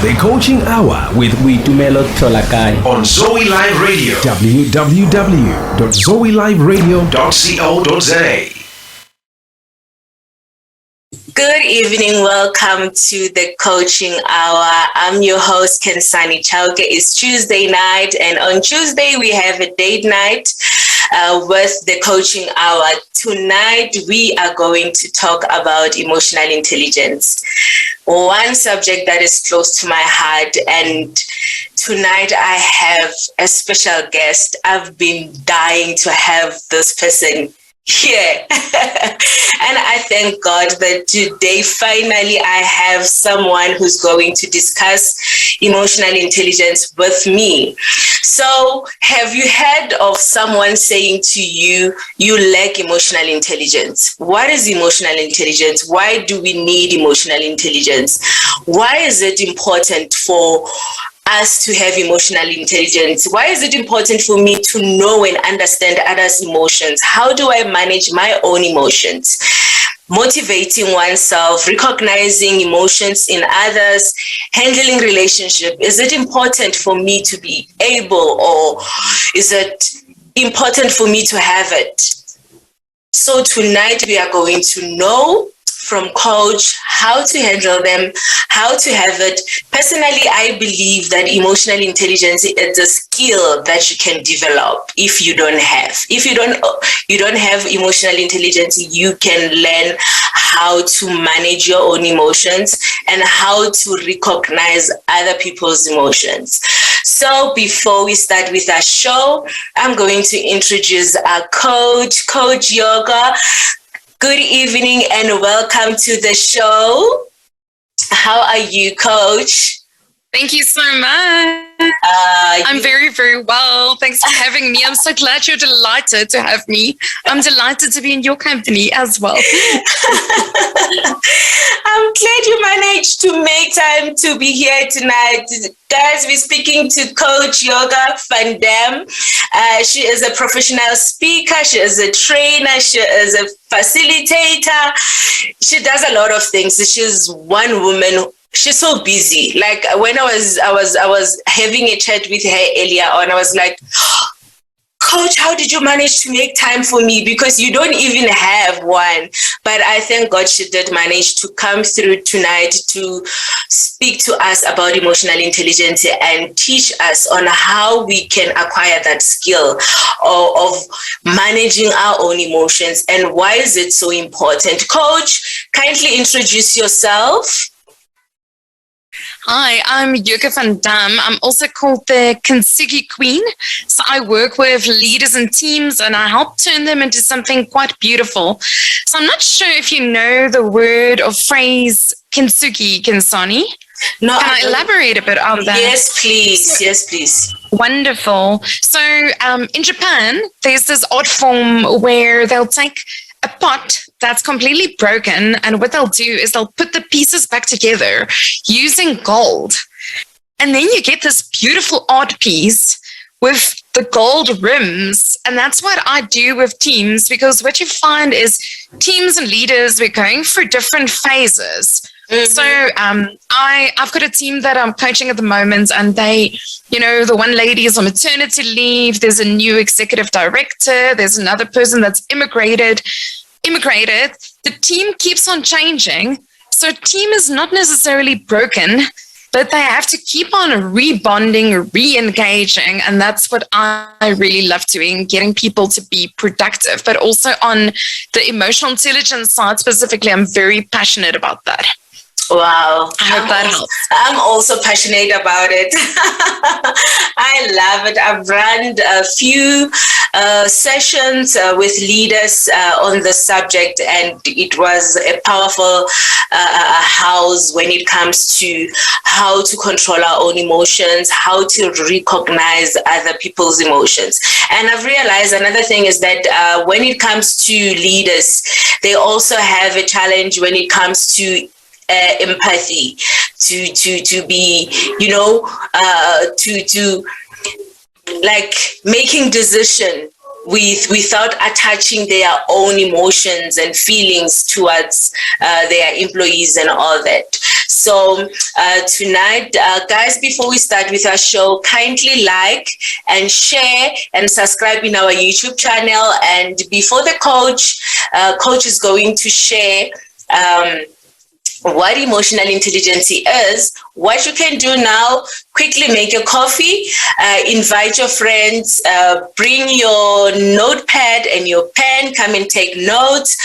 The Coaching Hour with Witumelo Tolakai on Zoe Live Radio. www.zoeliveradio.co.za. Good evening. Welcome to the Coaching Hour. I'm your host, Khensani. Chauke. It's Tuesday night, and on Tuesday we have a date night with the Coaching Hour. Tonight we are going to talk about emotional intelligence, one subject that is close to my heart. And tonight I have a special guest. I've been dying to have this person here. And I thank God that today finally I have someone who's going to discuss emotional intelligence with me. So have you heard of someone saying to you, you lack emotional intelligence? What is emotional intelligence? Why do we need emotional intelligence? Why is it important for us to have emotional intelligence? Why is it important for me to know and understand others' emotions? How do I manage my own emotions? Motivating oneself, recognizing emotions in others, handling relationship. Is it important for me to be able, or is it important for me to have it? So tonight we are going to know from coach how to handle them, how to have it. Personally, I believe that emotional intelligence is a skill that you can develop if you don't have. If you don't have emotional intelligence, you can learn how to manage your own emotions and how to recognize other people's emotions. So before we start with our show, I'm going to introduce our coach, Coach Yoga. Good evening and welcome to the show. How are you, Coach? Thank you so much. I'm very, very well. Thanks for having me. I'm so glad you're delighted to have me. I'm delighted to be in your company as well. I'm glad you managed to make time to be here tonight. Guys, we're speaking to Coach Yoga Van Dam. She is a professional speaker. She is a trainer. She is a facilitator. She does a lot of things. She's one woman. She's so busy. Like when I was having a chat with her earlier on, I was like, Coach, how did you manage to make time for me? Because you don't even have one. But I thank God she did manage to come through tonight to speak to us about emotional intelligence and teach us on how we can acquire that skill of managing our own emotions and why is it so important. Coach, kindly introduce yourself. Hi, I'm Chauke Van Dam. I'm also called the Khensani Queen. So I work with leaders and teams and I help turn them into something quite beautiful. So I'm not sure if you know the word or phrase Khensani. No, Can I elaborate a bit on that? Yes, please. Yes, please. Wonderful. So in Japan, there's this art form where they'll take a pot that's completely broken, and what they'll do is they'll put the pieces back together using gold. And then you get this beautiful art piece with the gold rims. And that's what I do with teams, because what you find is teams and leaders, we're going through different phases. Mm-hmm. So I've got a team that I'm coaching at the moment, and they, the one lady is on maternity leave. There's a new executive director. There's another person that's immigrated. The team keeps on changing. So team is not necessarily broken, but they have to keep on rebonding, re-engaging. And that's what I really love doing, getting people to be productive. But also on the emotional intelligence side specifically, I'm very passionate about that. Wow. I hope that helps. I'm also passionate about it. I love it. I've run a few sessions with leaders on the subject, and it was a powerful house when it comes to how to control our own emotions, how to recognize other people's emotions. And I've realized another thing is that when it comes to leaders, they also have a challenge when it comes to empathy, to be, to like making decision without attaching their own emotions and feelings towards their employees and all that. So tonight, guys, before we start with our show, kindly like and share and subscribe in our YouTube channel. And before the coach is going to share what emotional intelligence is, what you can do now: quickly make your coffee, invite your friends, bring your notepad and your pen, come and take notes,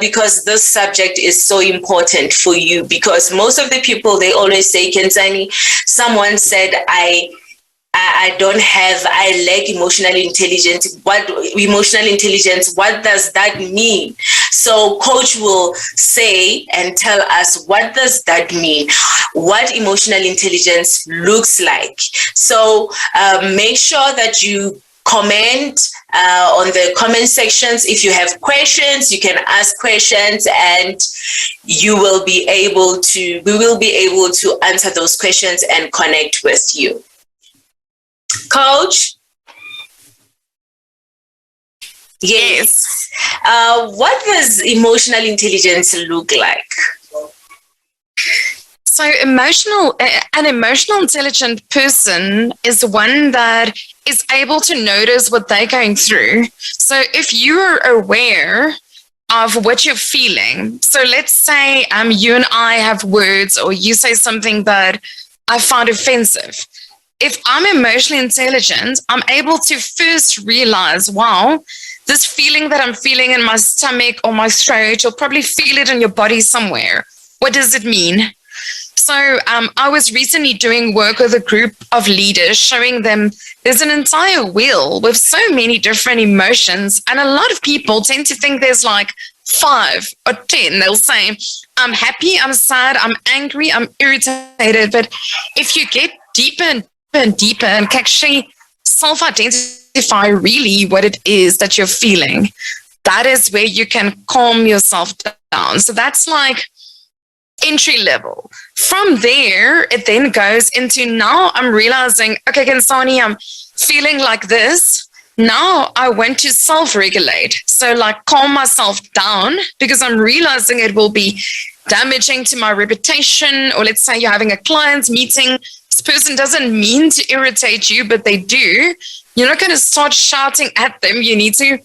because this subject is so important for you. Because most of the people, they always say, Khensani, someone said, I lack emotional intelligence. What emotional intelligence? What does that mean? So coach will say and tell us, what does that mean? What emotional intelligence looks like. So make sure that you comment on the comment sections. If you have questions, you can ask questions, and we will be able to answer those questions and connect with you. Coach? Yes. What does emotional intelligence look like? So an emotional intelligent person is one that is able to notice what they're going through. So if you're aware of what you're feeling, so let's say you and I have words, or you say something that I find offensive. If I'm emotionally intelligent, I'm able to first realize, wow, this feeling that I'm feeling in my stomach or my throat, you'll probably feel it in your body somewhere. What does it mean? So I was recently doing work with a group of leaders, showing them there's an entire wheel with so many different emotions. And a lot of people tend to think there's like 5 or 10. They'll say, I'm happy, I'm sad, I'm angry, I'm irritated. But if you get deeper and deeper and can actually self-identify really what it is that you're feeling, that is where you can calm yourself down. So that's like entry level. From there, it then goes into, now I'm realizing, okay, Khensani, I'm feeling like this. Now I want to self-regulate. So like calm myself down, because I'm realizing it will be damaging to my reputation. Or let's say you're having a client meeting. This person doesn't mean to irritate you, but they do. You're not going to start shouting at them. You need to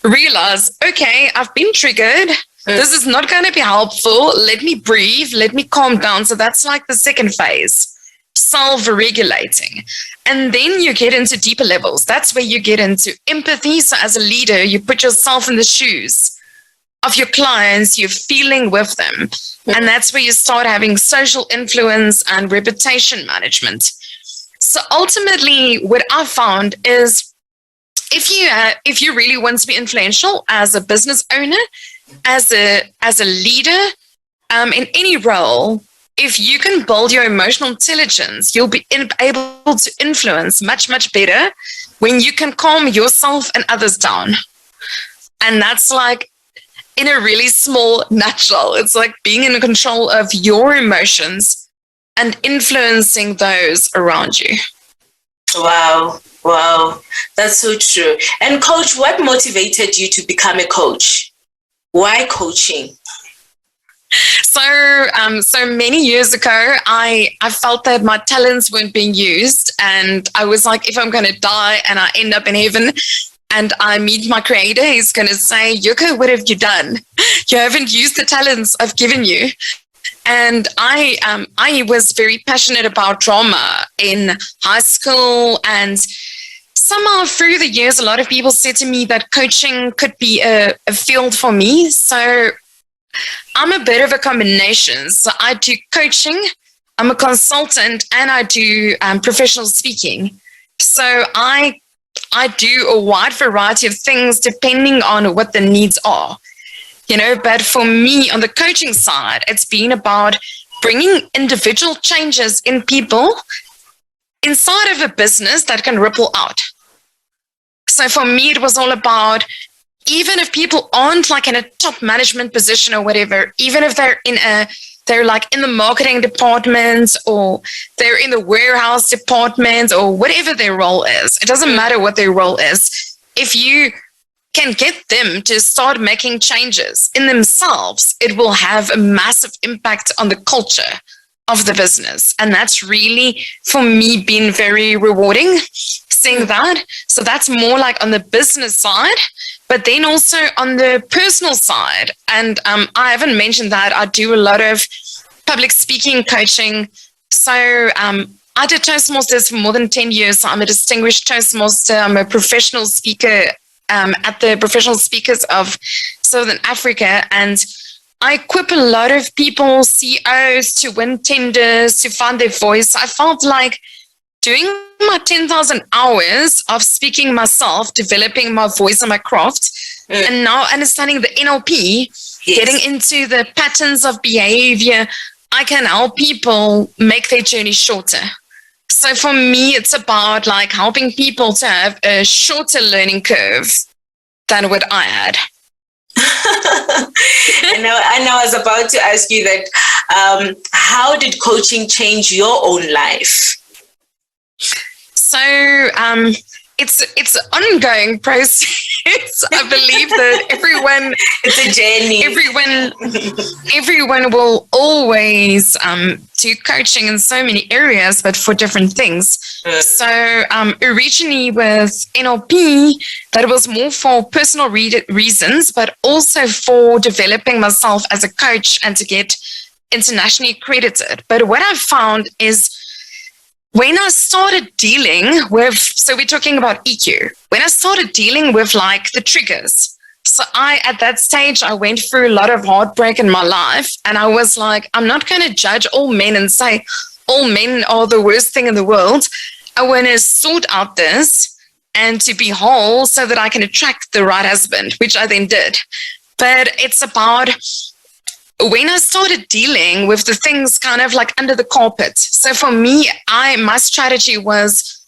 realize, okay, I've been triggered. This is not going to be helpful. Let me breathe. Let me calm down. So that's like the second phase, self-regulating. And then you get into deeper levels. That's where you get into empathy. So as a leader, you put yourself in the shoes of your clients, you're feeling with them. And that's where you start having social influence and reputation management. So ultimately, what I found is if you really want to be influential as a business owner, as a leader, in any role, if you can build your emotional intelligence, you'll be able to influence much, much better when you can calm yourself and others down. And that's like, in a really small nutshell, it's like being in control of your emotions and influencing those around you. Wow. That's so true. And coach, what motivated you to become a coach? Why coaching? So many years ago, I felt that my talents weren't being used. And I was like, if I'm going to die and I end up in heaven and I meet my creator, he's going to say, Yoko, what have you done? You haven't used the talents I've given you. And I was very passionate about drama in high school, and somehow through the years, a lot of people said to me that coaching could be a field for me. So I'm a bit of a combination. So I do coaching, I'm a consultant, and I do professional speaking. So I do a wide variety of things depending on what the needs are. But for me on the coaching side, it's been about bringing individual changes in people inside of a business that can ripple out. So for me, it was all about, even if people aren't like in a top management position or whatever, even if they're like in the marketing department or they're in the warehouse department or whatever their role is, it doesn't matter what their role is. If you can get them to start making changes in themselves, it will have a massive impact on the culture of the business. And that's really, for me, been very rewarding seeing that. So that's more like on the business side, but then also on the personal side. And I haven't mentioned that I do a lot of public speaking coaching. So I did Toastmasters for more than 10 years. So I'm a distinguished Toastmaster. I'm a professional speaker at the Professional Speakers of Southern Africa. And I equip a lot of people, CEOs, to win tenders, to find their voice. I felt like doing my 10,000 hours of speaking myself, developing my voice and my craft, and now understanding the NLP, getting into the patterns of behavior, I can help people make their journey shorter. So for me, it's about like helping people to have a shorter learning curve than what I had. And I was about to ask you that, how did coaching change your own life? So it's an ongoing process. I believe that everyone, it's a journey. Everyone will always do coaching in so many areas, but for different things. So originally with NLP, that was more for personal reasons, but also for developing myself as a coach and to get internationally accredited. But what I found is when I started dealing with, so we're talking about EQ, when I started dealing with like the triggers. So at that stage, I went through a lot of heartbreak in my life. And I was like, I'm not going to judge all men and say all men are the worst thing in the world. I want to sort out this and to be whole so that I can attract the right husband, which I then did. But it's about when I started dealing with the things kind of like under the carpet. So for me, my strategy was,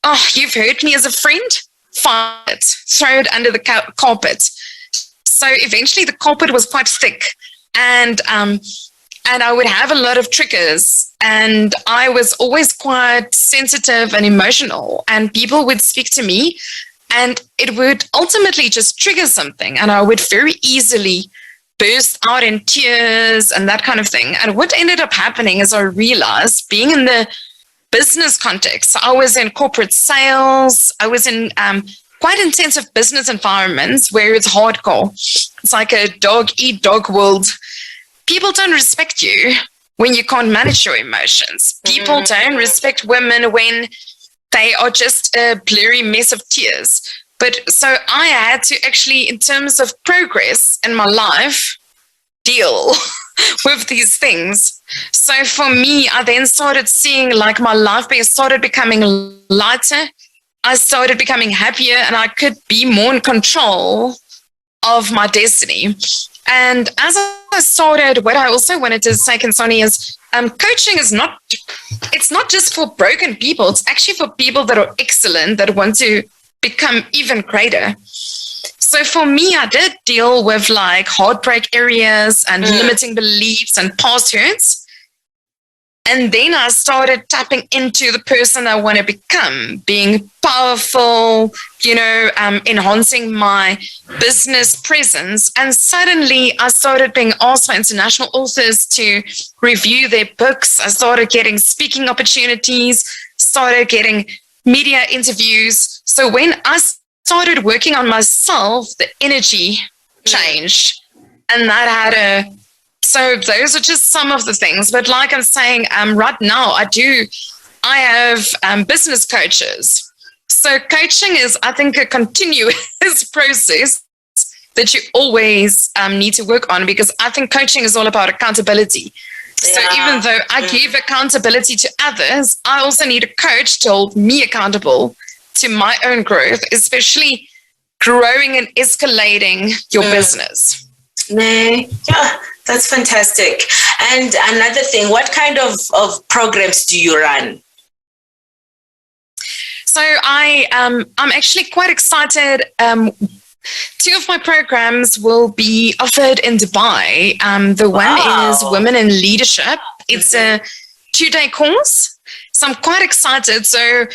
oh, you've hurt me as a friend? Fine, throw it under the carpet. So eventually the carpet was quite thick, and I would have a lot of triggers, and I was always quite sensitive and emotional, and people would speak to me and it would ultimately just trigger something, and I would very easily burst out in tears and that kind of thing. And what ended up happening is I realized, being in the business context, I was in corporate sales, I was in quite intensive business environments where it's hardcore. It's like a dog-eat-dog world. People don't respect you when you can't manage your emotions. People don't respect women when they are just a blurry mess of tears. But so I had to actually, in terms of progress in my life, deal with these things. So for me, I then started seeing like my life started becoming lighter. I started becoming happier, and I could be more in control of my destiny. And as I started, what I also wanted to say, Khensani, is coaching is it's not just for broken people. It's actually for people that are excellent, that want to become even greater. So for me, I did deal with like heartbreak areas and limiting beliefs and past hurts. And then I started tapping into the person I want to become, being powerful, enhancing my business presence. And suddenly I started being asked by international authors to review their books. I started getting speaking opportunities, started getting media interviews. So when I started working on myself, the energy changed. And that had so those are just some of the things. But like I'm saying, right now I have business coaches. So coaching is, I think, a continuous process that you always need to work on, because I think coaching is all about accountability. So even though I give accountability to others, I also need a coach to hold me accountable to my own growth, especially growing and escalating your business. Yeah, that's fantastic. And another thing, what kind of programs do you run? So I'm actually quite excited. 2 of my programs will be offered in Dubai. The one is Women in Leadership. It's a 2-day course. So I'm quite excited. So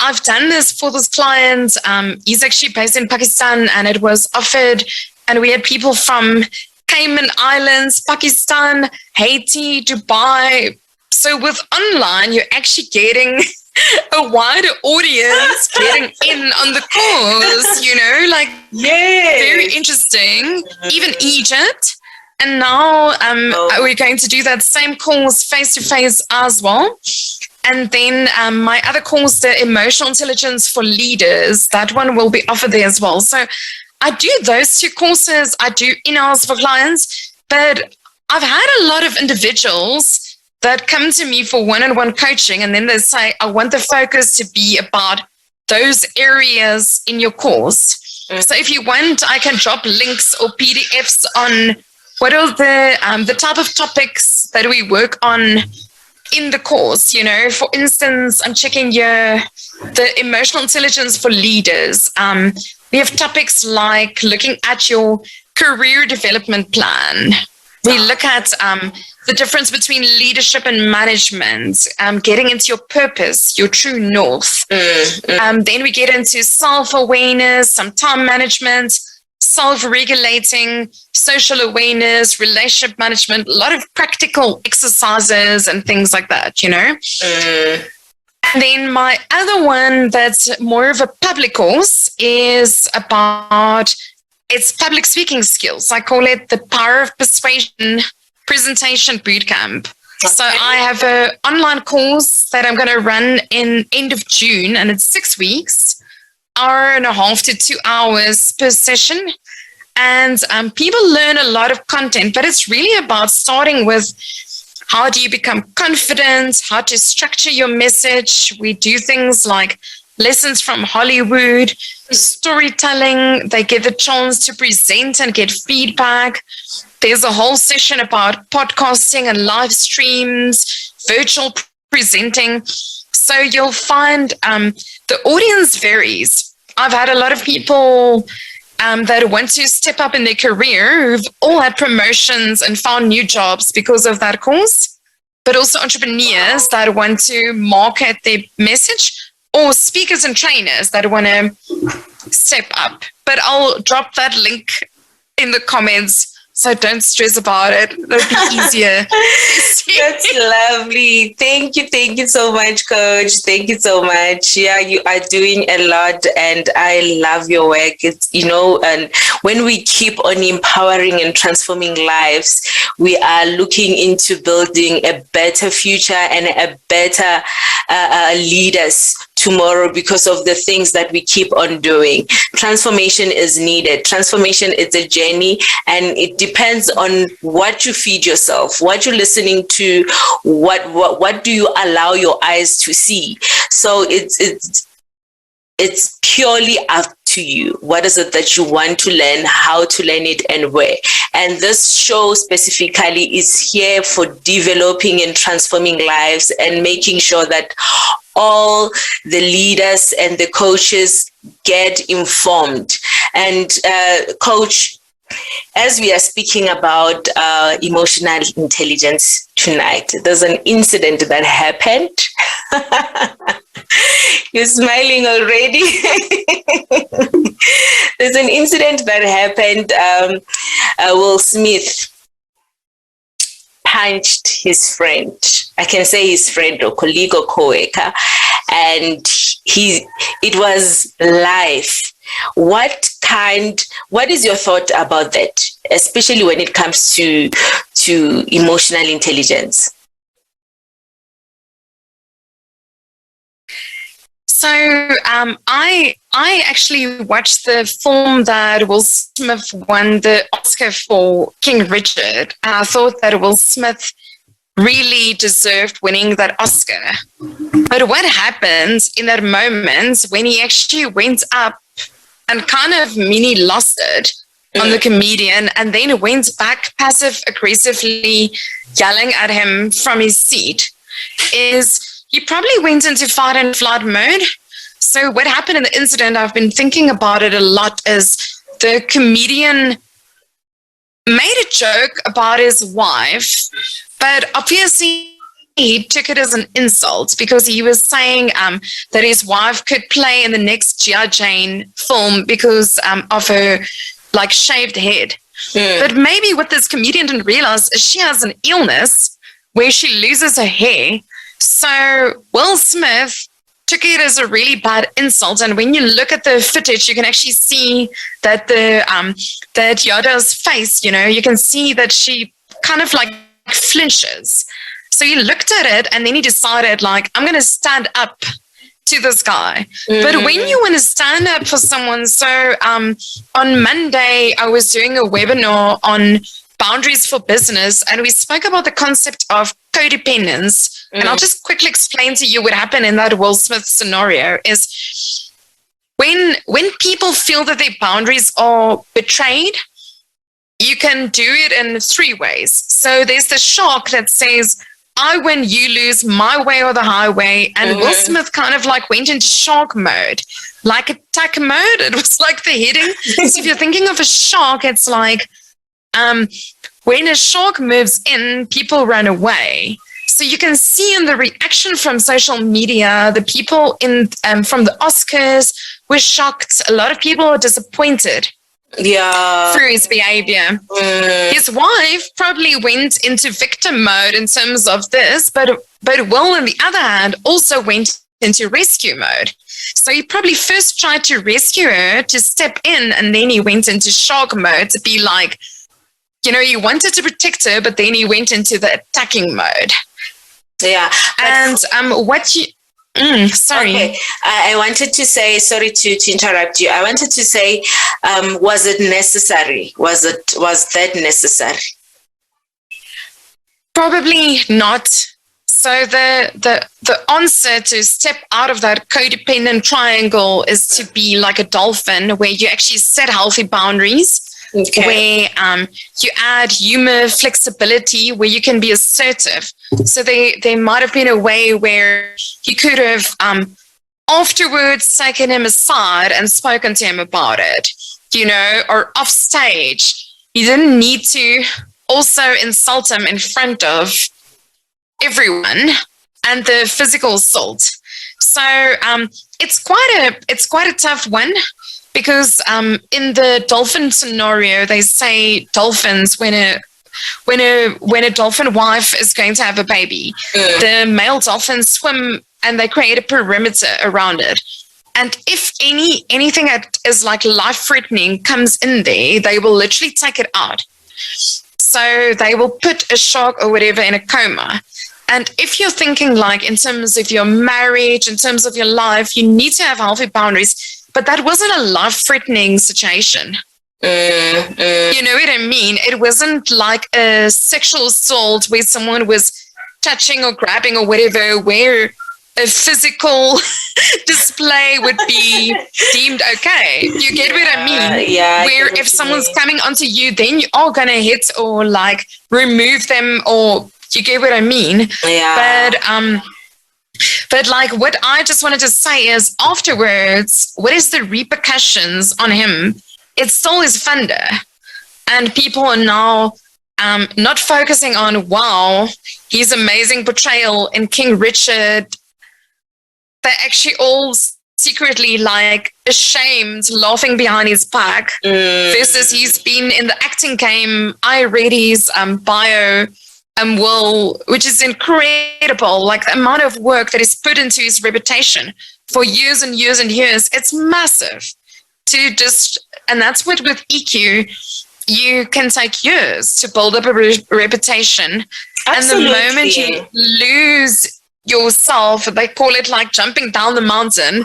I've done this for this client. He's actually based in Pakistan, and it was offered, and we had people from Cayman Islands, Pakistan, Haiti, Dubai, So with online, you're actually getting a wider audience getting in on the course, like very interesting. Even Egypt. And now we're going to do that same course face-to-face as well. And then my other course, the Emotional Intelligence for Leaders, that one will be offered there as well. So I do those two courses. I do in-house for clients, but I've had a lot of individuals that come to me for one-on-one coaching, and then they say, I want the focus to be about those areas in your course. So if you want, I can drop links or PDFs on what are the type of topics that we work on in the course. For instance, I'm checking here the Emotional Intelligence for Leaders. We have topics like looking at your career development plan. We look at the difference between leadership and management, getting into your purpose, your true north. Then we get into self-awareness, some time management, self-regulating, social awareness, relationship management, a lot of practical exercises and things like that, And then my other one that's more of a public course is about its public speaking skills. I call it the Power of Persuasion Presentation Bootcamp. So I have an online course that I'm going to run in end of June, and it's 6 weeks, 1.5 to 2 hours per session. And people learn a lot of content, but it's really about starting with how do you become confident, how to structure your message. We do things like lessons from Hollywood, storytelling. They get the chance to present and get feedback. There's a whole session about podcasting and live streams, virtual presenting. So you'll find the audience varies. I've had a lot of people that want to step up in their career who've all had promotions and found new jobs because of that course, but also entrepreneurs that want to market their message, or speakers and trainers that want to step up. But I'll drop that link in the comments, so don't stress about it. It'll be easier. That's lovely. Thank you so much, Coach. Thank you so much. Yeah, you are doing a lot, and I love your work. It's, and when we keep on empowering and transforming lives, we are looking into building a better future and a better leaders tomorrow because of the things that we keep on doing. Transformation is needed. Transformation is a journey, and it depends on what you feed yourself, what you're listening to, what do you allow your eyes to see. So it's purely up to you. What is it that you want to learn, how to learn it, and where? And this show specifically is here for developing and transforming lives and making sure that all the leaders and the coaches get informed. And Coach, as we are speaking about emotional intelligence tonight, there's an incident that happened. You're smiling already. There's an incident that happened. Will Smith punched his friend. I can say his friend or colleague or co-worker, and it was live. What is your thought about that, especially when it comes to emotional intelligence? So I actually watched the film that Will Smith won the Oscar for, King Richard. And I thought that Will Smith really deserved winning that Oscar. But what happened in that moment when he actually went up and kind of mini lost it on the comedian, and then went back passive aggressively yelling at him from his seat, is he probably went into fight and flight mode. So what happened in the incident, I've been thinking about it a lot, is the comedian made a joke about his wife, but obviously he took it as an insult because he was saying that his wife could play in the next G.I. Jane film because of her shaved head. But maybe what this comedian didn't realize is she has an illness where she loses her hair. So Will Smith took it as a really bad insult, and when you look at the footage, you can actually see that that Yada's face, you can see that she kind of like flinches. So he looked at it, and then he decided, like, I'm going to stand up to this guy. But when you want to stand up for someone, so on Monday, I was doing a webinar on boundaries for business, and we spoke about the concept of codependence. And I'll just quickly explain to you what happened in that Will Smith scenario is when people feel that their boundaries are betrayed, you can do it in 3 ways. So there's the shark that says, I win, you lose, my way or the highway. And Will Smith kind of like went into shark mode, like attack mode. It was like the heading. So if you're thinking of a shark, it's like when a shark moves in, people run away. So you can see in the reaction from social media, the people from the Oscars were shocked. A lot of people are disappointed through his behavior. His wife probably went into victim mode in terms of this, but Will, on the other hand, also went into rescue mode. So he probably first tried to rescue her, to step in, and then he went into shark mode to be like, he wanted to protect her, but then he went into the attacking mode. Yeah. And what you... sorry. Okay. I wanted to say, sorry to interrupt you. I wanted to say, was it necessary? Was that necessary? Probably not. So the answer to step out of that codependent triangle is to be like a dolphin, where you actually set healthy boundaries. Okay. Where you add humor, flexibility, where you can be assertive. So there might have been a way where you could have afterwards taken him aside and spoken to him about it, or off stage. You didn't need to also insult him in front of everyone, and the physical assault. So it's quite a tough one. Because in the dolphin scenario, they say dolphins, when a dolphin wife is going to have a baby, the male dolphins swim and they create a perimeter around it. And if anything that is like life-threatening comes in there, they will literally take it out. So they will put a shark or whatever in a coma. And if you're thinking like in terms of your marriage, in terms of your life, you need to have healthy boundaries. But that wasn't a life-threatening situation. You know what I mean? It wasn't like a sexual assault where someone was touching or grabbing or whatever, where a physical display would be deemed okay. You get what I mean? Yeah. Where if someone's coming onto you, then you are going to hit or like remove them, or you get what I mean? Yeah. But like what I just wanted to say is afterwards, what is the repercussions on him? It's still his funder. And people are now not focusing on, wow, his amazing portrayal in King Richard. They're actually all secretly like ashamed, laughing behind his back. Versus he's been in the acting game. I read his bio. Will, which is incredible, like the amount of work that is put into his reputation for years and years and years. It's massive and that's what with EQ, you can take years to build up a reputation. Absolutely. And the moment you lose yourself, they call it like jumping down the mountain,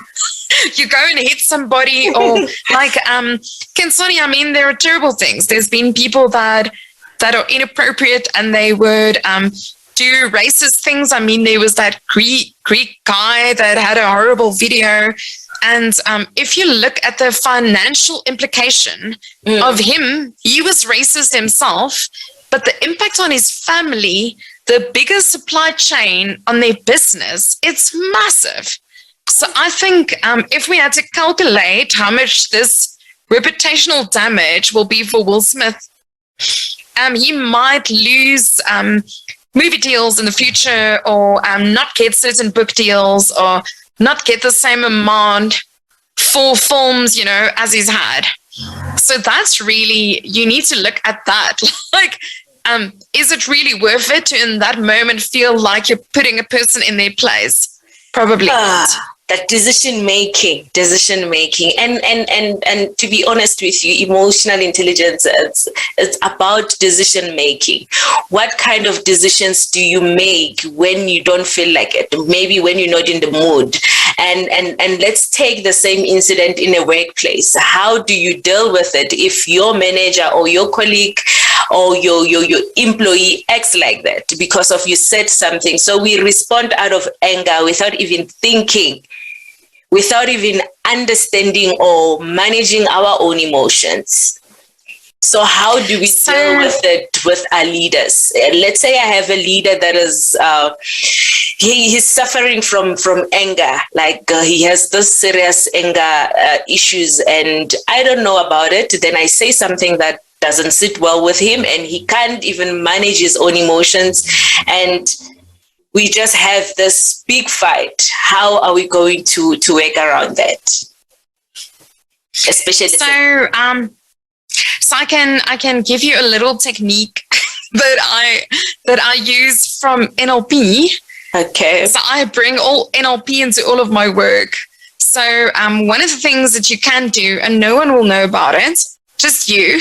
you go and hit somebody or like, Khensani, I mean, there are terrible things. There's been people that are inappropriate and they would do racist things. I mean, there was that Greek guy that had a horrible video. And if you look at the financial implication of him, he was racist himself, but the impact on his family, the bigger supply chain on their business, it's massive. So I think if we had to calculate how much this reputational damage will be for Will Smith, he might lose movie deals in the future, or not get certain book deals, or not get the same amount for films, as he's had. So that's really, you need to look at that. Like, is it really worth it to in that moment feel like you're putting a person in their place? Probably not. That decision making, and to be honest with you, emotional intelligence, it's about decision making. What kind of decisions do you make when you don't feel like it? Maybe when you're not in the mood. And let's take the same incident in a workplace. How do you deal with it if your manager or your colleague or your employee acts like that because of you said something? So we respond out of anger without even thinking, without even understanding or managing our own emotions. So how do we deal with it with our leaders? Let's say I have a leader that is he's suffering from anger, like he has this serious anger issues, and I don't know about it. Then I say something that doesn't sit well with him, and he can't even manage his own emotions, and we just have this big fight. How are we going to work around that? Especially so I can give you a little technique that I use from NLP. Okay. So I bring all NLP into all of my work. So one of the things that you can do, and no one will know about it, just you,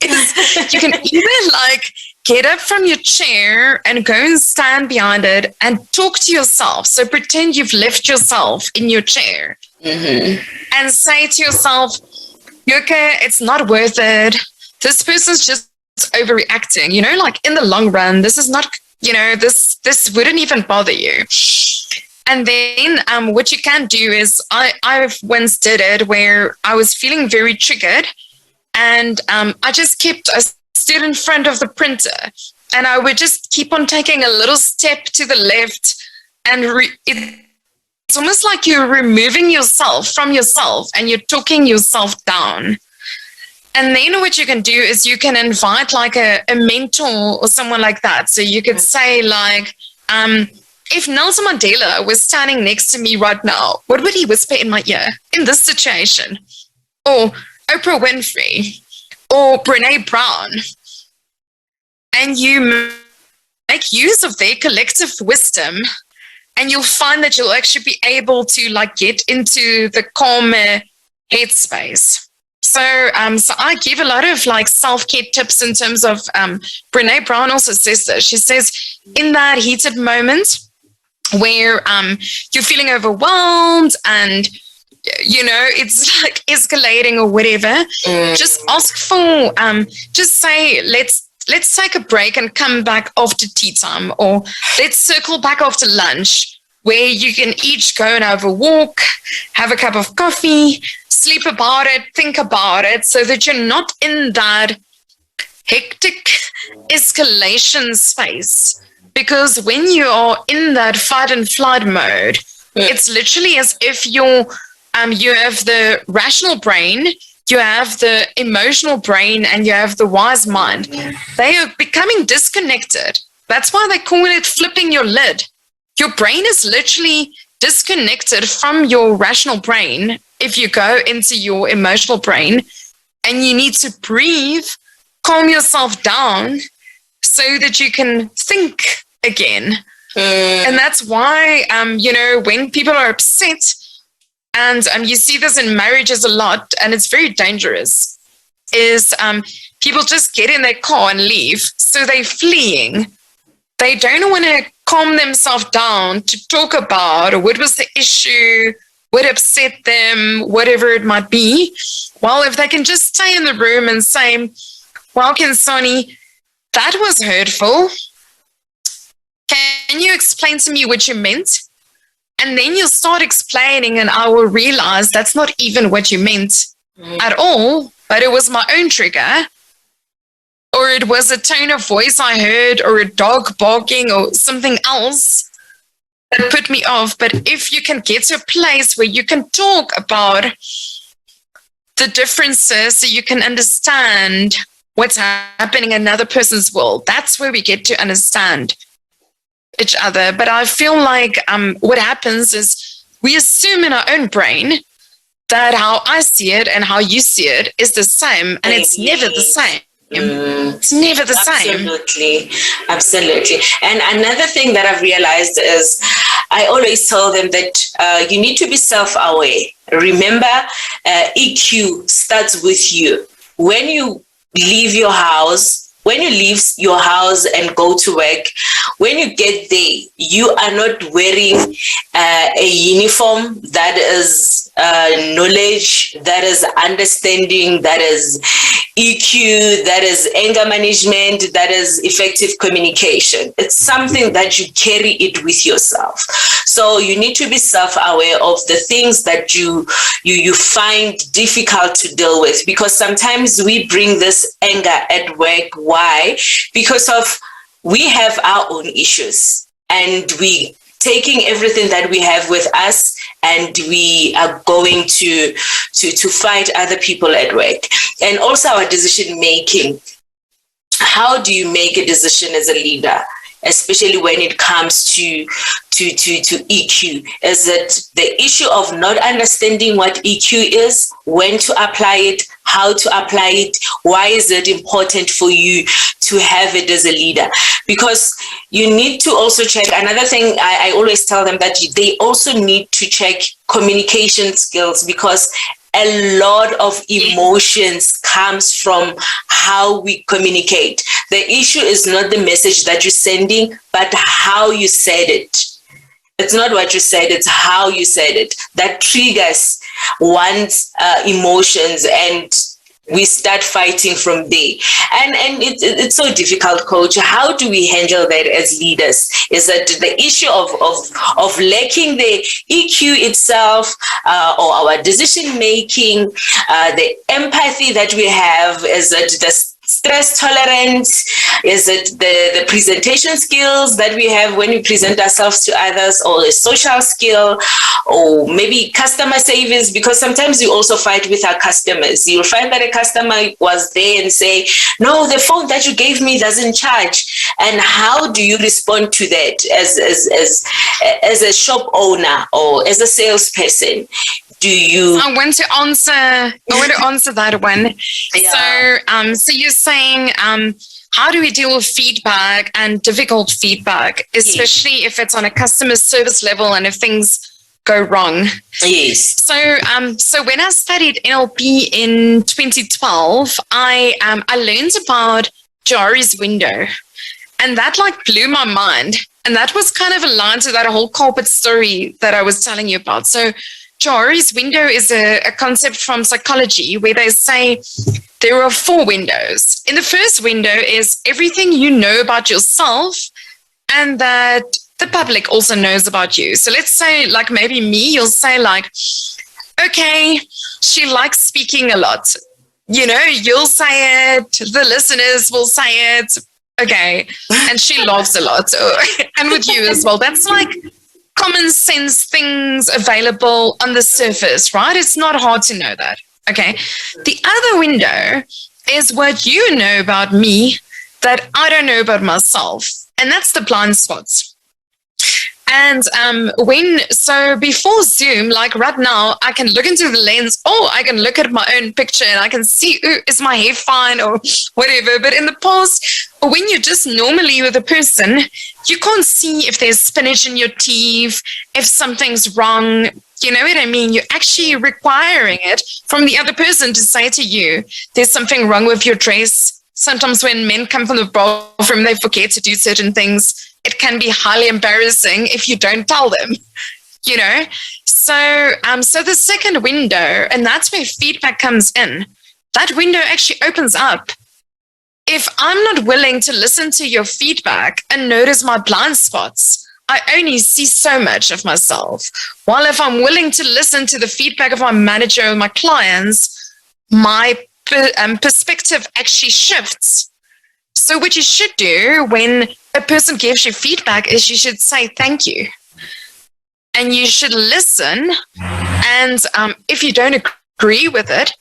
is you can either like get up from your chair and go and stand behind it and talk to yourself. So pretend you've left yourself in your chair and say to yourself, Chauke, it's not worth it. This person's just overreacting. You know, like in the long run, this is not, you know, this wouldn't even bother you. And then what you can do is I've once did it where I was feeling very triggered, and I just stood in front of the printer, and I would just keep on taking a little step to the left, and it's almost like you're removing yourself from yourself and you're talking yourself down. And then what you can do is you can invite like a mentor or someone like that. So you could say like, if Nelson Mandela was standing next to me right now, what would he whisper in my ear in this situation? Or Oprah Winfrey or Brene Brown. And you make use of their collective wisdom, and you'll find that you'll actually be able to like get into the calmer headspace. So I give a lot of like self-care tips in terms of Brene Brown also says this. She says in that heated moment where you're feeling overwhelmed and you know it's like escalating or whatever, just ask for just say let's take a break and come back after tea time, or let's circle back after lunch, where you can each go and have a walk, have a cup of coffee, sleep about it, think about it, so that you're not in that hectic escalation space. Because when you are in that fight and flight mode, it's literally as if you have the rational brain, you have the emotional brain, and you have the wise mind. They are becoming disconnected. That's why they call it flipping your lid. Your brain is literally disconnected from your rational brain if you go into your emotional brain, and you need to breathe, calm yourself down so that you can think again. And that's why, you know, when people are upset, and you see this in marriages a lot, and it's very dangerous, is people just get in their car and leave. So they're fleeing. They don't want to calm themselves down to talk about what was the issue, what upset them, whatever it might be. Well, if they can just stay in the room and say, well, Khensani, that was hurtful. Can you explain to me what you meant? And then you'll start explaining, and I will realize that's not even what you meant at all, but it was my own trigger, or it was a tone of voice I heard, or a dog barking, or something else that put me off. But if you can get to a place where you can talk about the differences so you can understand what's happening in another person's world, that's where we get to understand each other. But I feel like what happens is we assume in our own brain that how I see it and how you see it is the same, and it's never the same. It's never the same. Absolutely. And another thing that I've realized is I always tell them that you need to be self-aware. Remember, EQ starts with you. When you leave your house, and go to work, when you get there, you are not wearing a uniform that is knowledge, that is understanding, that is EQ, that is anger management, that is effective communication. It's something that you carry it with yourself. So you need to be self-aware of the things that you find difficult to deal with, because sometimes we bring this anger at work. Why? Because we have our own issues, and we taking everything that we have with us, and we are going to fight other people at work. And also our decision making. How do you make a decision as a leader, especially when it comes to EQ? Is it the issue of not understanding what EQ is, when to apply it, how to apply it? Why is it important for you to have it as a leader? Because you need to also check. Another thing I always tell them, that they also need to check communication skills, because a lot of emotions comes from how we communicate. The issue is not the message that you're sending, but how you said it. It's not what you said, it's how you said it. That triggers one's emotions, and we start fighting from there. And it's so difficult, Coach. How do we handle that as leaders? Is that the issue of lacking the EQ itself, or our decision making, the empathy that we have? Is that the stress tolerance? Is it the presentation skills that we have when we present ourselves to others, or a social skill, or maybe customer service? Because sometimes we also fight with our customers. You'll find that a customer was there and say, no, the phone that you gave me doesn't charge. And how do you respond to that as a shop owner or as a salesperson? I want to answer that one. Yeah. So you're saying, how do we deal with feedback and difficult feedback, especially if it's on a customer service level and if things go wrong? Yes. So when I studied NLP in 2012, I learned about Johari's window, and that blew my mind. And that was kind of aligned to that whole corporate story that I was telling you about. So Johari's window is a concept from psychology, where they say there are 4 windows. In the first window is everything you know about yourself and that the public also knows about you. So let's say, maybe me, you'll say okay, she likes speaking a lot. You'll say it, the listeners will say it, okay, and she laughs a lot. And with you as well. That's common sense things available on the surface, right? It's not hard to know that. Okay. The other window is what you know about me that I don't know about myself. And that's the blind spots. And so before Zoom, right now, I can look into the lens, I can look at my own picture and I can see, is my hair fine or whatever. But in the past, when you're just normally with a person, you can't see if there's spinach in your teeth, if something's wrong. You know what I mean? You're actually requiring it from the other person to say to you, there's something wrong with your dress. Sometimes when men come from the bathroom, they forget to do certain things. It can be highly embarrassing if you don't tell them, So the second window, and that's where feedback comes in, that window actually opens up. If I'm not willing to listen to your feedback and notice my blind spots, I only see so much of myself. While if I'm willing to listen to the feedback of my manager or my clients, my perspective actually shifts. So what you should do when a person gives you feedback is you should say thank you. And you should listen. And if you don't agree with it,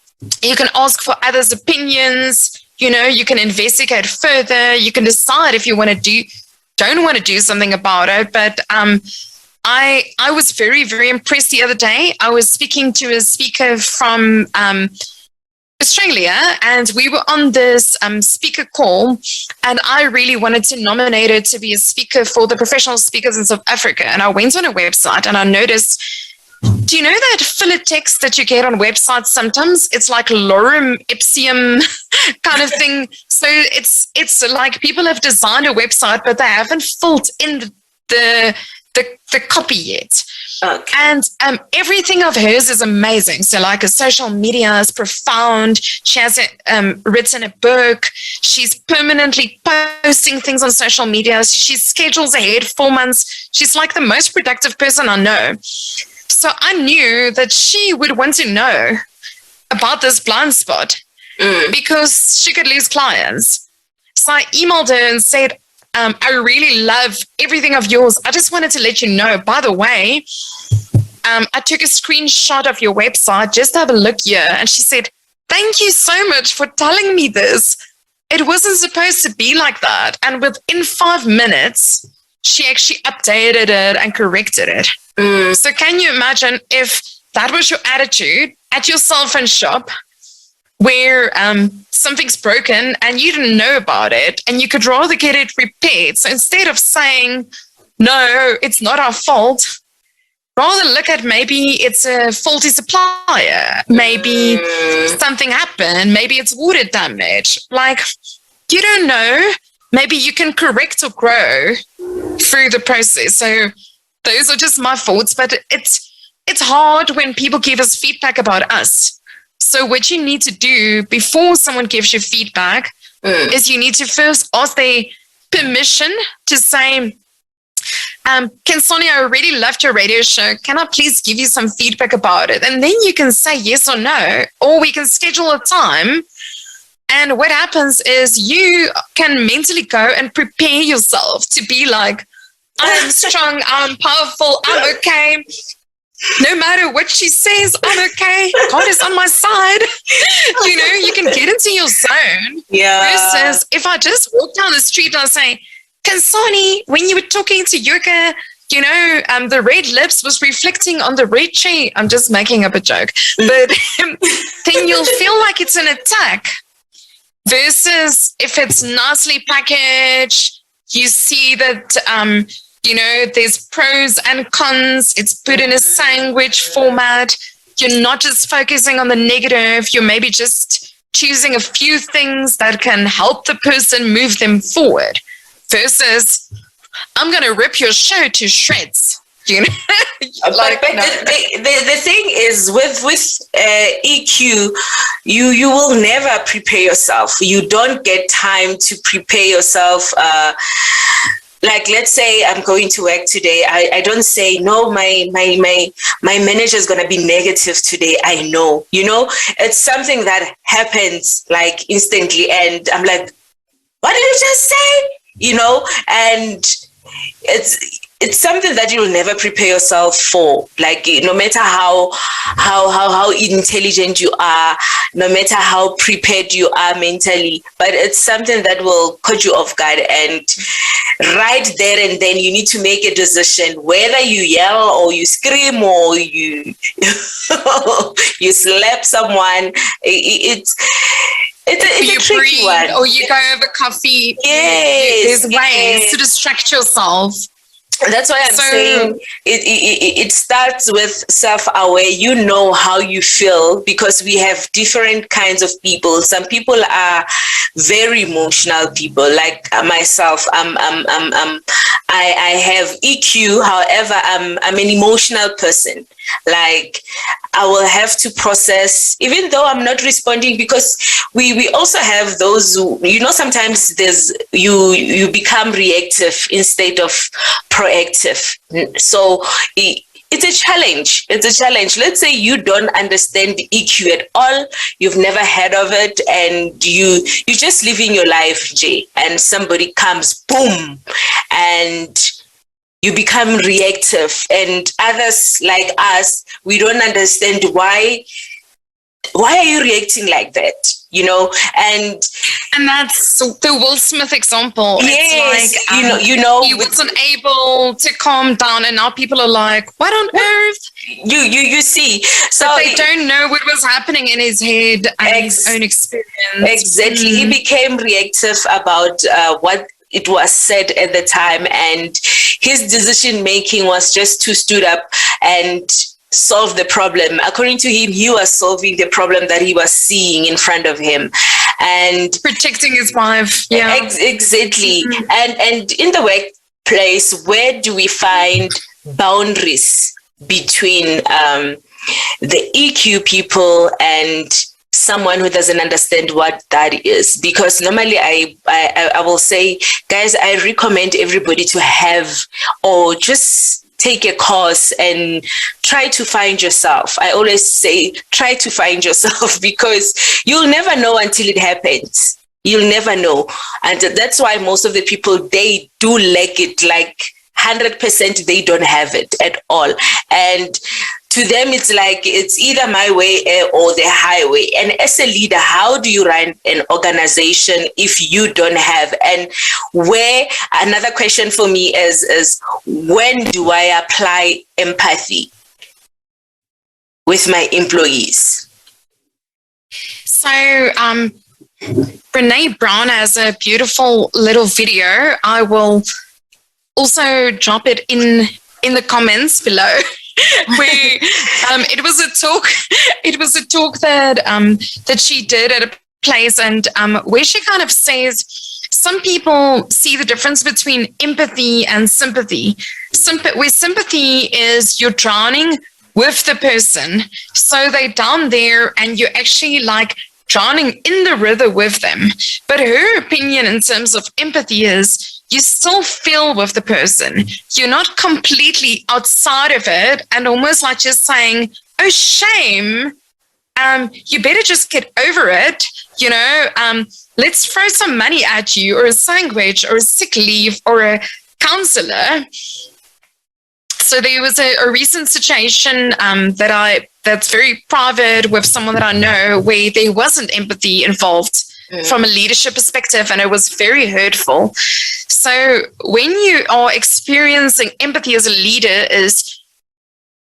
you can ask for others' opinions. You can investigate further. You can decide if you don't want to do something about it. But I was very, very impressed the other day. I was speaking to a speaker from Australia, and we were on this speaker call, and I really wanted to nominate her to be a speaker for the professional speakers in South Africa. And I went on a website and I noticed, do you know that filler text that you get on websites sometimes? It's like lorem ipsum kind of thing. So it's like people have designed a website, but they haven't filled in the copy yet. Okay. And everything of hers is amazing. So like her social media is profound. She has written a book. She's permanently posting things on social media. She schedules ahead 4 months. She's like the most productive person I know. So I knew that she would want to know about this blind spot because she could lose clients. So I emailed her and said, I really love everything of yours. I just wanted to let you know, by the way, I took a screenshot of your website. Just have a look here. And she said, thank you so much for telling me this. It wasn't supposed to be like that. And within 5 minutes, she actually updated it and corrected it. So can you imagine if that was your attitude at your cell phone shop, where something's broken and you didn't know about it and you could rather get it repaired. So instead of saying, no, it's not our fault, rather look at maybe it's a faulty supplier, maybe something happened, maybe it's water damage. Like, you don't know, maybe you can correct or grow through the process. So those are just my thoughts, but it's hard when people give us feedback about us. So what you need to do before someone gives you feedback is you need to first ask their permission to say, Khensani, I really loved your radio show. Can I please give you some feedback about it? And then you can say yes or no, or we can schedule a time. And what happens is you can mentally go and prepare yourself to be like, I'm strong, I'm powerful, I'm okay. No matter what she says, I'm okay. God is on my side. You know, you can get into your zone. Yeah. Versus if I just walk down the street and I say, Khensani, when you were talking to Yoga, you know, the red lips was reflecting on the red chair. I'm just making up a joke. But then you'll feel like it's an attack. Versus if it's nicely packaged, you see that you know, there's pros and cons. It's put in a sandwich format. You're not just focusing on the negative. You're maybe just choosing a few things that can help the person move them forward. Versus, I'm going to rip your show to shreds. You know? Like, but the thing is with EQ, you will never prepare yourself. You don't get time to prepare yourself. Like, let's say I'm going to work today. I don't say, no, my manager is going to be negative today. I know, you know, it's something that happens like instantly. And I'm like, what did you just say? You know, and it's something that you'll never prepare yourself for. Like, no matter how intelligent you are, no matter how prepared you are mentally, but it's something that will cut you off guard. And right there and then you need to make a decision whether you yell or you scream or you you slap someone. It's a tricky one. Or you go over coffee. Yes, there's ways to distract yourself. That's why I'm saying it starts with self-aware. You know how you feel, because we have different kinds of people. Some people are very emotional people, like myself. I have EQ. However, I'm an emotional person. Like, I will have to process, even though I'm not responding, because we also have those who, you know, sometimes there's you become reactive instead of proactive. So it's a challenge. It's a challenge. Let's say you don't understand EQ at all. You've never heard of it, and you're just living your life, Jay, and somebody comes, boom, and you become reactive. And others like us, we don't understand why why are you reacting like that? You know, and that's the Will Smith example. Yes, it's like, you know, he wasn't able to calm down, and now people are like, what on earth? You see, so but they don't know what was happening in his head and his own experience. Exactly, he became reactive about what it was said at the time, and his decision making was just to stood up and solve the problem. According to him, he was solving the problem that he was seeing in front of him and protecting his wife. Yeah, exactly. And in the workplace, where do we find boundaries between the EQ people and someone who doesn't understand what that is? Because normally I will say, guys, I recommend everybody to have or just take a course and try to find yourself. I always say, try to find yourself, because you'll never know until it happens. You'll never know. And that's why most of the people, they do lack it, like 100%, they don't have it at all. And to them, it's like, it's either my way or the highway. And as a leader, how do you run an organization if you don't have? And where, another question for me is when do I apply empathy with my employees? So, Brene Brown has a beautiful little video. I will also drop it in the comments below. Where it was a talk that she did at a place, and where she kind of says some people see the difference between empathy and sympathy. Where sympathy is you're drowning with the person, so they're down there and you're actually like drowning in the river with them. But her opinion in terms of empathy is you still feel with the person. You're not completely outside of it and almost like just saying, oh, shame. You better just get over it. You know, let's throw some money at you, or a sandwich, or a sick leave, or a counselor. So there was a recent situation that's very private with someone that I know, where there wasn't empathy involved from a leadership perspective, and it was very hurtful. So when you are experiencing empathy as a leader, is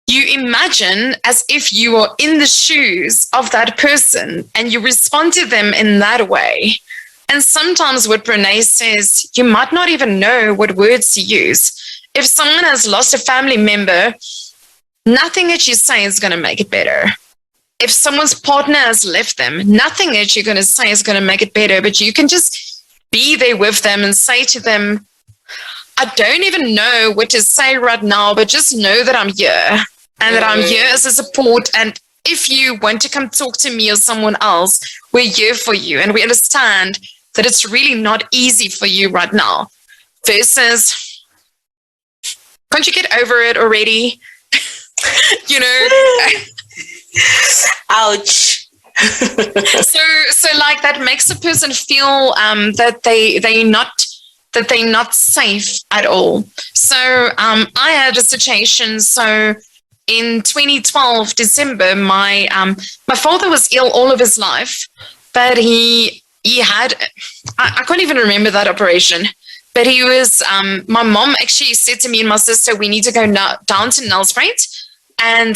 you imagine as if you are in the shoes of that person and you respond to them in that way. And sometimes what Brene says, you might not even know what words to use. If someone has lost a family member, nothing that you say is going to make it better. If someone's partner has left them, nothing that you're going to say is going to make it better, but you can just be there with them and say to them, I don't even know what to say right now, but just know that I'm here and that I'm here as a support. And if you want to come talk to me or someone else, we're here for you. And we understand that it's really not easy for you right now. Versus, can't you get over it already? You know? Ouch. so like that makes a person feel that they're not safe at all. So I had a situation. So in 2012 December, my father was ill all of his life, but he had I can't even remember that operation. But he was my mom actually said to me and my sister, we need to go down to Nelspruit. And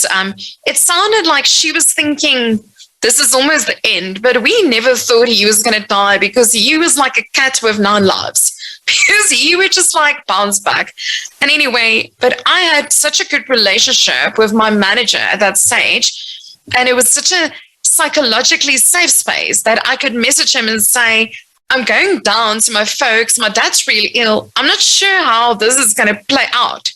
it sounded like she was thinking, this is almost the end, but we never thought he was going to die, because he was like a cat with 9 lives, because he would just like bounce back. And anyway, but I had such a good relationship with my manager at that stage, and it was such a psychologically safe space that I could message him and say, I'm going down to my folks, my dad's really ill, I'm not sure how this is going to play out.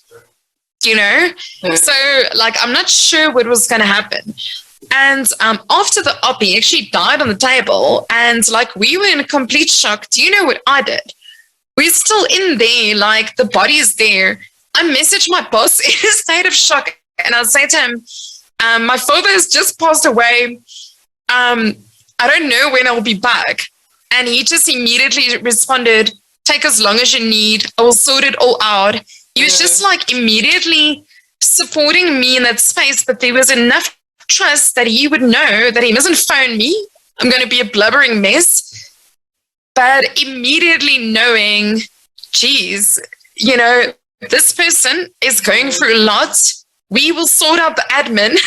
You know, so like, I'm not sure what was going to happen. And after the op, he actually died on the table. And like, we were in a complete shock. Do you know what I did? We're still in there, like the body is there. I messaged my boss in a state of shock. And I say to him, my father has just passed away. I don't know when I'll be back. And he just immediately responded, take as long as you need. I will sort it all out. He was just like immediately supporting me in that space, but there was enough trust that he would know that he mustn't phone me. I'm going to be a blubbering mess. But immediately knowing, geez, you know, this person is going through a lot. We will sort out the admin,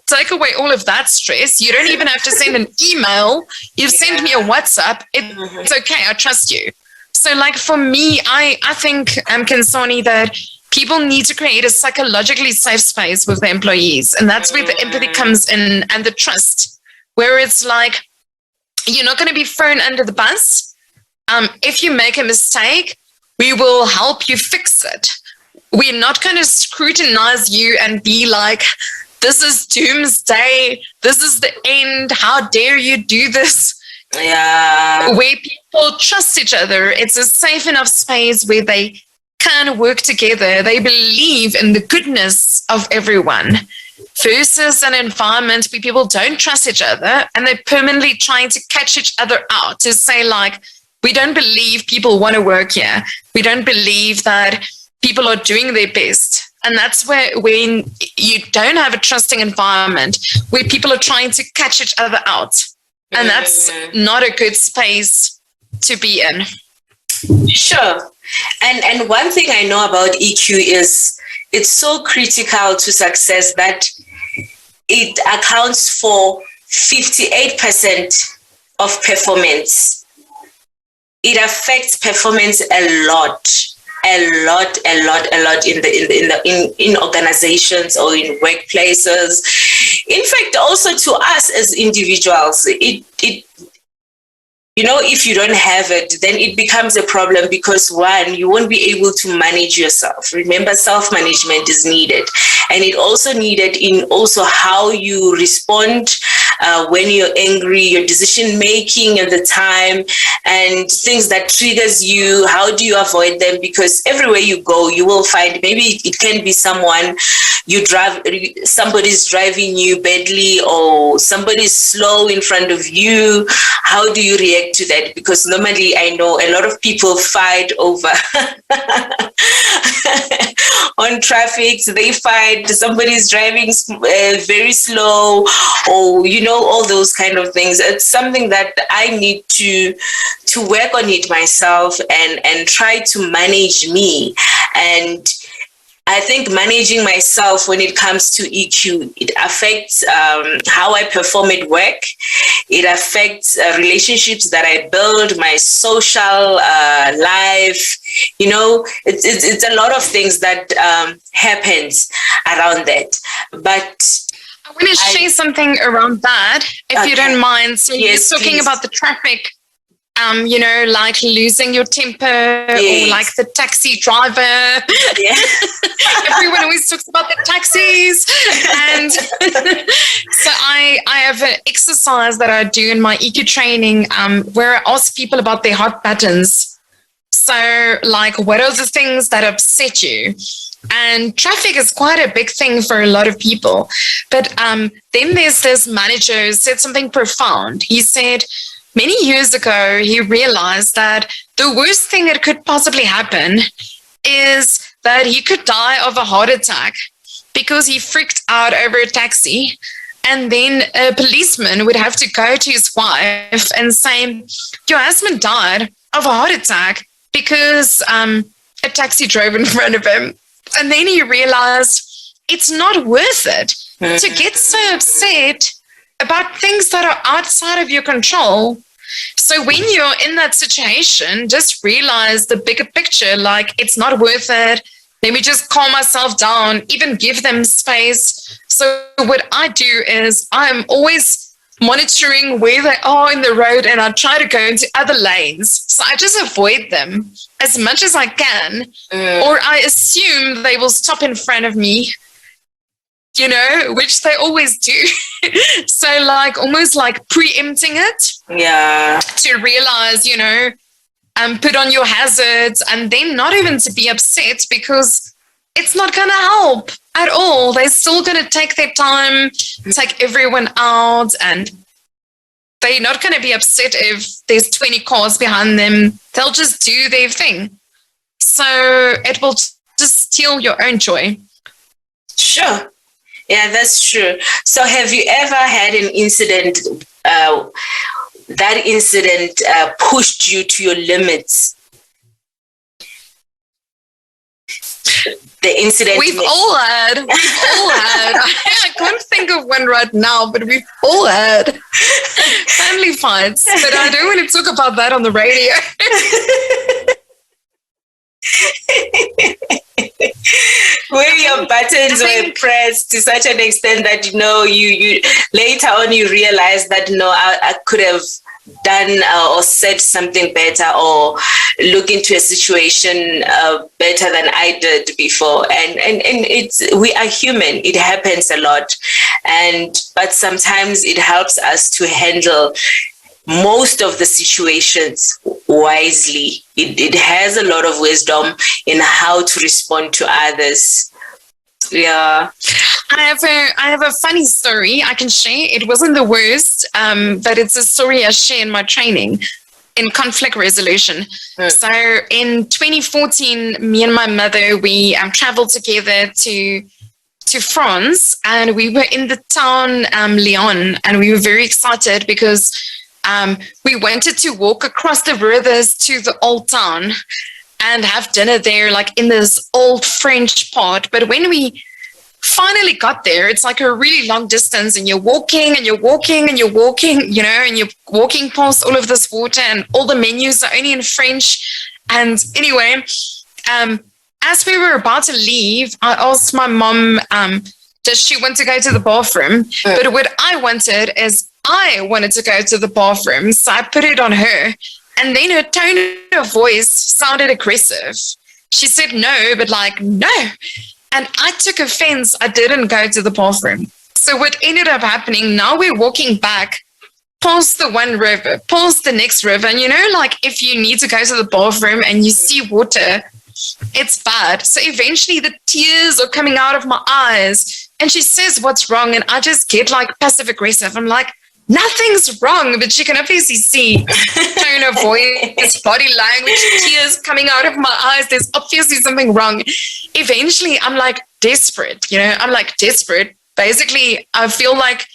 take away all of that stress. You don't even have to send an email. You've sent me a WhatsApp. It's okay. I trust you. So like for me, I think, Khensani, that people need to create a psychologically safe space with their employees. And that's where the empathy comes in and the trust, where it's like, you're not going to be thrown under the bus. If you make a mistake, we will help you fix it. We're not going to scrutinize you and be like, this is doomsday. This is the end. How dare you do this? Yeah. Where people trust each other. It's a safe enough space where they can work together. They believe in the goodness of everyone versus an environment where people don't trust each other and they're permanently trying to catch each other out to say like, we don't believe people want to work here. We don't believe that people are doing their best. And that's where when you don't have a trusting environment where people are trying to catch each other out. And that's not a good space to be in. Sure. And one thing I know about EQ is it's so critical to success that it accounts for 58% of performance. It affects performance a lot in organizations or in workplaces. In fact, also to us as individuals, you know, if you don't have it, then it becomes a problem because one, you won't be able to manage yourself. Remember, self-management is needed. And it also needed in also how you respond when you're angry, your decision-making at the time, and things that triggers you. How do you avoid them? Because everywhere you go, you will find, maybe it can be someone somebody's driving you badly or somebody's slow in front of you. How do you react to that? Because normally I know a lot of people fight over on traffic. They fight, somebody's driving very slow, or you know, all those kind of things. It's something that I need to work on it myself and try to manage me. And I think managing myself when it comes to EQ, it affects how I perform at work. It affects relationships that I build, my social life. You know, it's a lot of things that happens around that. But I want to share something around that, if you don't mind. So yes, you're talking please. about the traffic. You know, like losing your temper, yes. or like the taxi driver. Yeah. Everyone always talks about the taxis. And so I have an exercise that I do in my EQ training where I ask people about their hot buttons. So like, what are the things that upset you? And traffic is quite a big thing for a lot of people. But then there's this manager who said something profound. He said, many years ago, he realized that the worst thing that could possibly happen is that he could die of a heart attack because he freaked out over a taxi. And then a policeman would have to go to his wife and say, your husband died of a heart attack because a taxi drove in front of him. And then he realized it's not worth it to get so upset about things that are outside of your control. So when you're in that situation, just realize the bigger picture, like it's not worth it. Let me just calm myself down, even give them space. So what I do is I'm always monitoring where they are in the road and I try to go into other lanes. So I just avoid them as much as I can, or I assume they will stop in front of me, you know, which they always do. So like almost like preempting it. Yeah. To realize, you know, put on your hazards and then not even to be upset because it's not going to help at all. They're still going to take their time, take everyone out, and they're not going to be upset if there's 20 cars behind them. They'll just do their thing. So it will just steal your own joy. Sure. Yeah, that's true. So have you ever had an incident, that incident pushed you to your limits? The incident We've all had. I can't think of one right now, but we've all had family fights. But I don't want to talk about that on the radio. Where your buttons were pressed to such an extent that you later on you realize that I could have done or said something better or look into a situation better than I did before, and we are human. It happens a lot, but sometimes it helps us to handle most of the situations wisely. It has a lot of wisdom in how to respond to others. Yeah. I have a funny story I can share. It wasn't the worst, but it's a story I share in my training in conflict resolution. So in 2014, me and my mother, we traveled together to France, and we were in the town Lyon, and we were very excited because we wanted to walk across the rivers to the old town and have dinner there, like in this old French part. But when we finally got there, it's like a really long distance, and you're walking and you're walking and you're walking, and you're walking past all of this water, and all the menus are only in French. And anyway, as we were about to leave, I asked my mom, does she want to go to the bathroom? But what I wanted is I wanted to go to the bathroom, so I put it on her. And then her tone of voice sounded aggressive. She said no, but like, no. And I took offense. I didn't go to the bathroom. So what ended up happening, now we're walking back past the one river, past the next river. And like if you need to go to the bathroom and you see water, it's bad. So eventually the tears are coming out of my eyes. And she says, what's wrong? And I just get like passive aggressive. I'm like, nothing's wrong, but you can obviously see tone of voice, body language, tears coming out of my eyes. There's obviously something wrong. Eventually, I'm like desperate, Basically, I feel like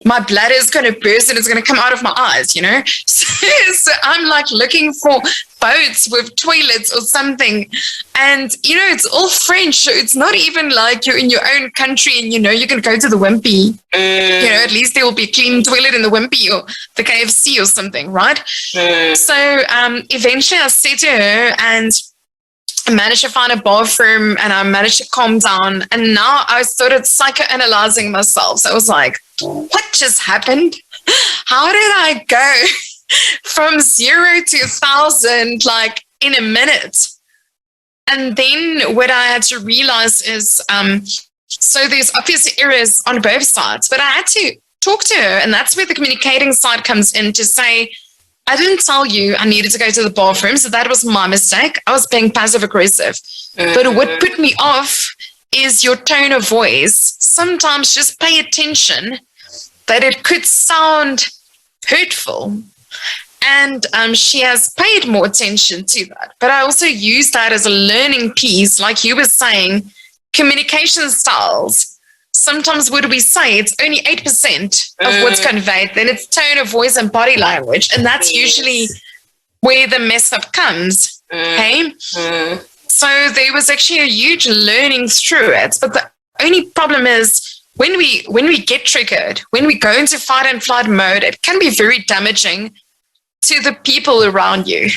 my bladder is going to burst and it's going to come out of my eyes, So I'm like looking for boats with toilets or something. And, it's all French. So it's not even like you're in your own country and, you can go to the Wimpy. At least there will be a clean toilet in the Wimpy or the KFC or something, right? So eventually I said to her, and I managed to find a bathroom and I managed to calm down. And now I started psychoanalyzing myself. So I was like, what just happened? How did I go from 0 to 1,000 like in a minute? And then what I had to realize is, so there's obvious errors on both sides, but I had to talk to her. And that's where the communicating side comes in to say, I didn't tell you I needed to go to the bathroom, so that was my mistake. I was being passive aggressive. But what put me off is your tone of voice. Sometimes just pay attention that it could sound hurtful. And she has paid more attention to that. But I also use that as a learning piece, like you were saying, communication styles. Sometimes what we say, it's only 8% of what's conveyed. Then it's tone of voice and body language. And that's usually where the mess up comes. Okay? So there was actually a huge learning through it. But the only problem is when we get triggered, when we go into fight and flight mode, it can be very damaging to the people around you.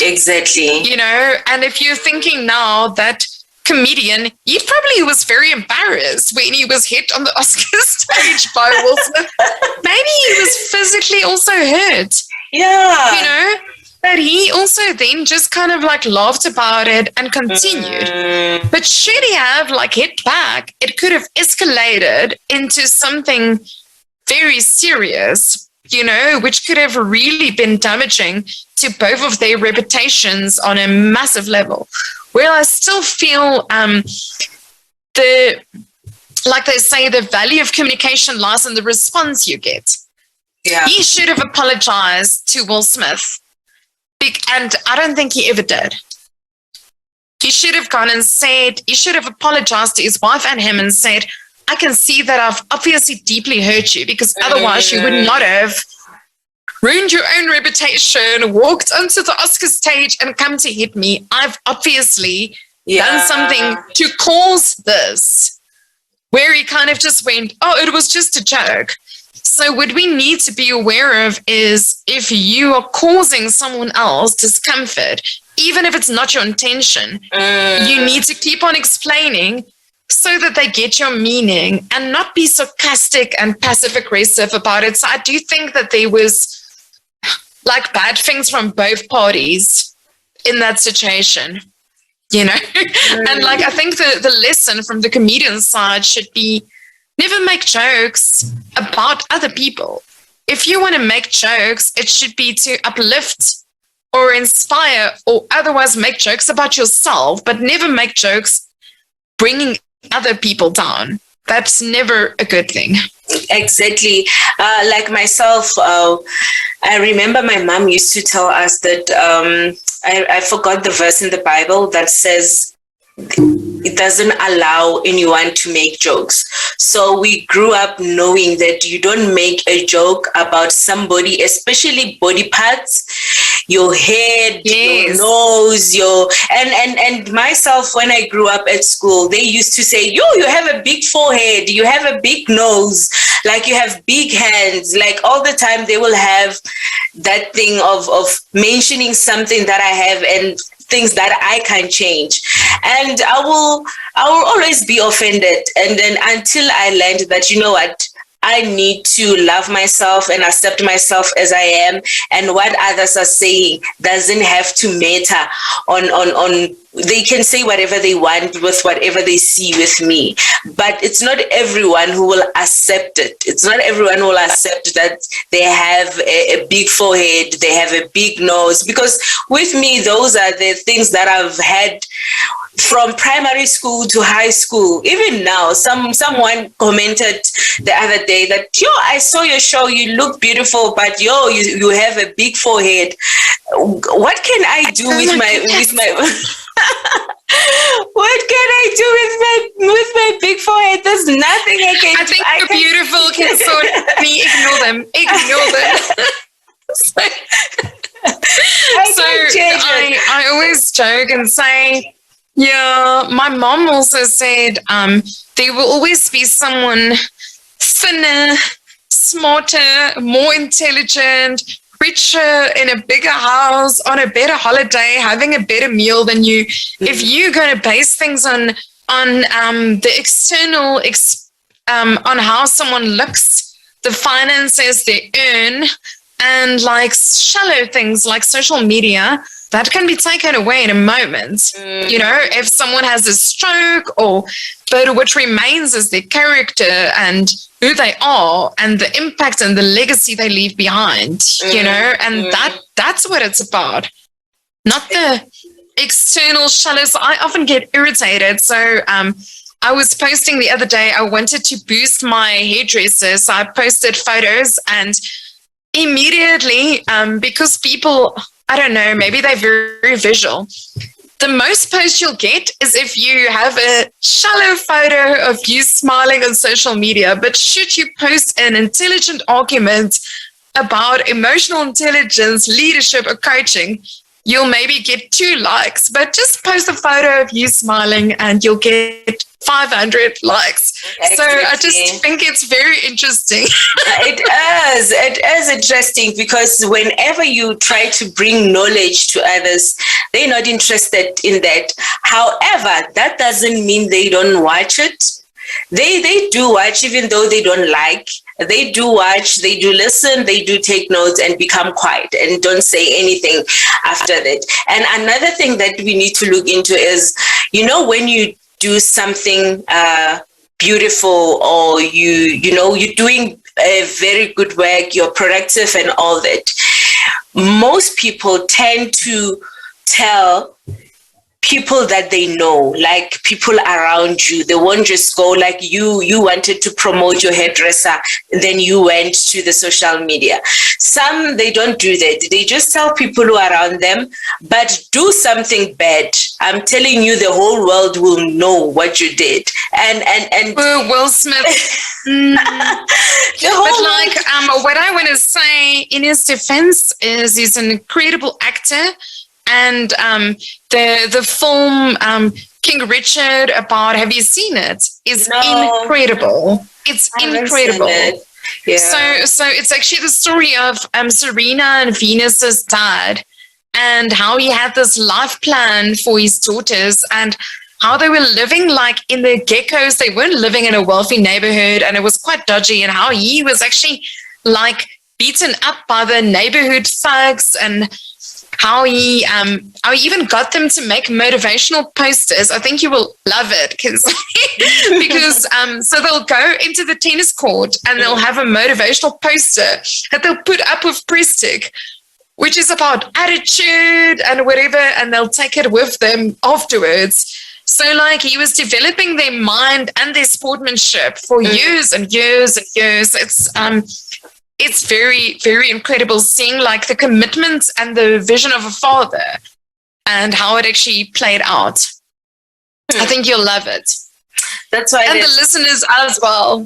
Exactly. And if you're thinking now that comedian, he probably was very embarrassed when he was hit on the Oscar stage by Will Smith. Maybe he was physically also hurt. Yeah. But he also then just kind of like laughed about it and continued. But should he have like hit back, it could have escalated into something very serious, which could have really been damaging to both of their reputations on a massive level. Well, I still feel like they say, the value of communication lies in the response you get. Yeah. He should have apologized to Will Smith, and I don't think he ever did. He should have gone and said, he should have apologized to his wife and him and said, I can see that I've obviously deeply hurt you, because otherwise you would not have ruined your own reputation, walked onto the Oscar stage and come to hit me. I've obviously done something to cause this, where he kind of just went, oh, it was just a joke. So what we need to be aware of is, if you are causing someone else discomfort, even if it's not your intention, you need to keep on explaining so that they get your meaning, and not be sarcastic and passive aggressive about it. So I do think that there was like bad things from both parties in that situation, you know? And like, I think the lesson from the comedian side should be, never make jokes about other people. If you want to make jokes, it should be to uplift or inspire, or otherwise make jokes about yourself, but never make jokes bringing other people down. That's never a good thing. Exactly. Like myself, I remember my mom used to tell us that I forgot the verse in the Bible that says it doesn't allow anyone to make jokes. So we grew up knowing that you don't make a joke about somebody, especially body parts, your head, your nose, and myself, when I grew up at school, they used to say, you have a big forehead, you have a big nose, like you have big hands. Like all the time they will have that thing of mentioning something that I have and things that I can change. And I will always be offended. And then until I learned that, you know what, I need to love myself and accept myself as I am, and what others are saying doesn't have to matter on they can say whatever they want with whatever they see with me, but it's not everyone who will accept it. It's not everyone who will accept that they have a big forehead, they have a big nose, because with me, those are the things that I've had from primary school to high school. Even now, someone commented the other day that, I saw your show, you look beautiful, but you have a big forehead. What can I do with my what can I do with my big forehead? There's nothing I can do. I think you're beautiful, Khensani. Ignore them. I always joke and say, my mom also said there will always be someone thinner, smarter, more intelligent, richer, in a bigger house, on a better holiday, having a better meal than you. If you're going to base things on the external, on how someone looks, the finances they earn, and like shallow things like social media, that can be taken away in a moment. You know, if someone has a stroke, but what remains is their character and who they are and the impact and the legacy they leave behind, you know, and that's what it's about, not the external shallows. I often get irritated. So I was posting the other day, I wanted to boost my hairdresser. So I posted photos, and immediately, because people, I don't know, maybe they're very visual, the most posts you'll get is if you have a shallow photo of you smiling on social media. But should you post an intelligent argument about emotional intelligence, leadership, or coaching, you'll maybe get 2 likes. But just post a photo of you smiling and you'll get 500 likes. Exactly. So I just think it's very interesting. It is interesting, because whenever you try to bring knowledge to others, they're not interested in that. However, that doesn't mean they don't watch it. They do watch, even though they don't like. They do watch, they do listen, they do take notes and become quiet and don't say anything after that. And another thing that we need to look into is, you know, when you do something beautiful, or you're doing a very good work, you're productive and all that, most people tend to tell people that they know, like people around you. They won't just go like you wanted to promote your hairdresser, and then you went to the social media. Some, they don't do that. They just tell people who are around them, but do something bad. I'm telling you, the whole world will know what you did. And Will Smith. But like, what I want to say in his defense is he's an incredible actor. And the film King Richard about, have you seen it? Is incredible. It's incredible. Yeah. So it's actually the story of Serena and Venus's dad, and how he had this life plan for his daughters, and how they were living like in the geckos. They weren't living in a wealthy neighborhood, and it was quite dodgy, and how he was actually like beaten up by the neighborhood thugs, and how he even got them to make motivational posters. I think you will love it because so they'll go into the tennis court and they'll have a motivational poster that they'll put up with Prestic, which is about attitude and whatever, and they'll take it with them afterwards. So like he was developing their mind and their sportsmanship for years and years and years. It's very, very incredible seeing like the commitment and the vision of a father and how it actually played out. I think you'll love it. That's why, and the listeners as well.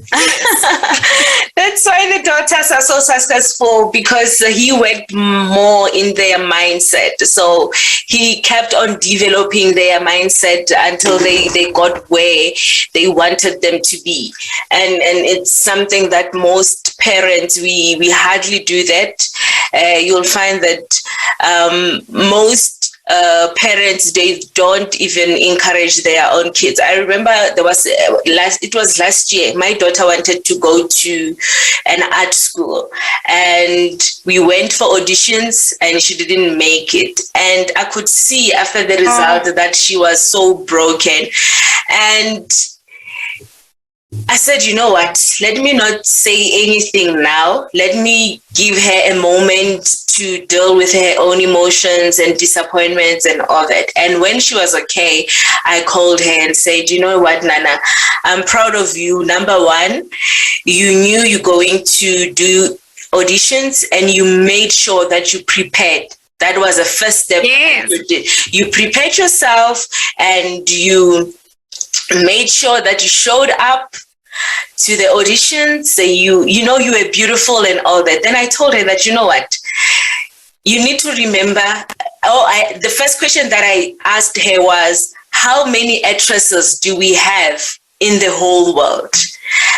That's why the daughters are so successful, because he worked more in their mindset. So he kept on developing their mindset until they got where they wanted them to be. And it's something that most parents, we hardly do that. You'll find that most parents, they don't even encourage their own kids. I remember it was last year, my daughter wanted to go to an art school, and we went for auditions and she didn't make it, and I could see after the result that she was so broken. And I said, you know what, let me not say anything now. Let me give her a moment to deal with her own emotions and disappointments and all that. And when she was okay, I called her and said, you know what, Nana, I'm proud of you. Number one, you knew you're going to do auditions and you made sure that you prepared. That was the first step. Yes. You prepared yourself and you made sure that you showed up to the auditions. So you were beautiful and all that. Then I told her that, you know what, you need to remember. The first question that I asked her was, how many actresses do we have in the whole world?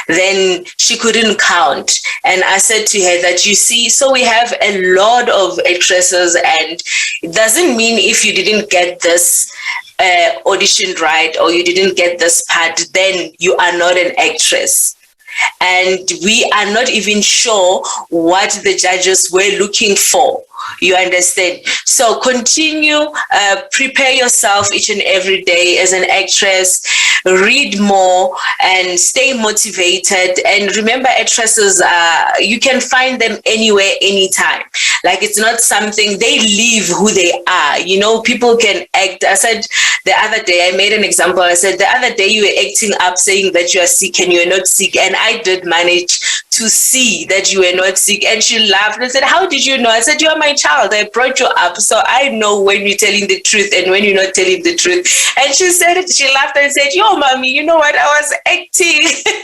Then she couldn't count. And I said to her that, you see, so we have a lot of actresses, and it doesn't mean if you didn't get this audition right or you didn't get this part, then you are not an actress. And we are not even sure what the judges were looking for. You understand? So continue, prepare yourself each and every day as an actress, read more and stay motivated. And remember, actresses, you can find them anywhere, anytime. Like, it's not something, they live who they are. You know, people can act. I said the other day, I made an example. I said the other day you were acting up saying that you are sick and you are not sick. And I did manage to see that you were not sick. And she laughed and said, how did you know? I said, you are my child. I brought you up. So I know when you're telling the truth and when you're not telling the truth. And she said, she laughed and said, yo, mommy, you know what? I was acting.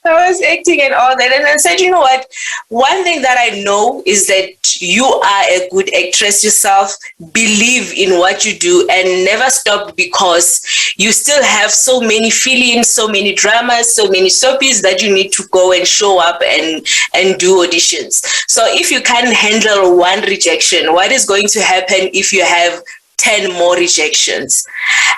I was acting and all that. And I said, you know what? One thing that I know is that you are a good actress yourself. Believe in what you do and never stop, because you still have so many feelings, so many dramas, so many soapies that you need to go and show up and do auditions. So if you can't handle one rejection, what is going to happen if you have 10 more rejections?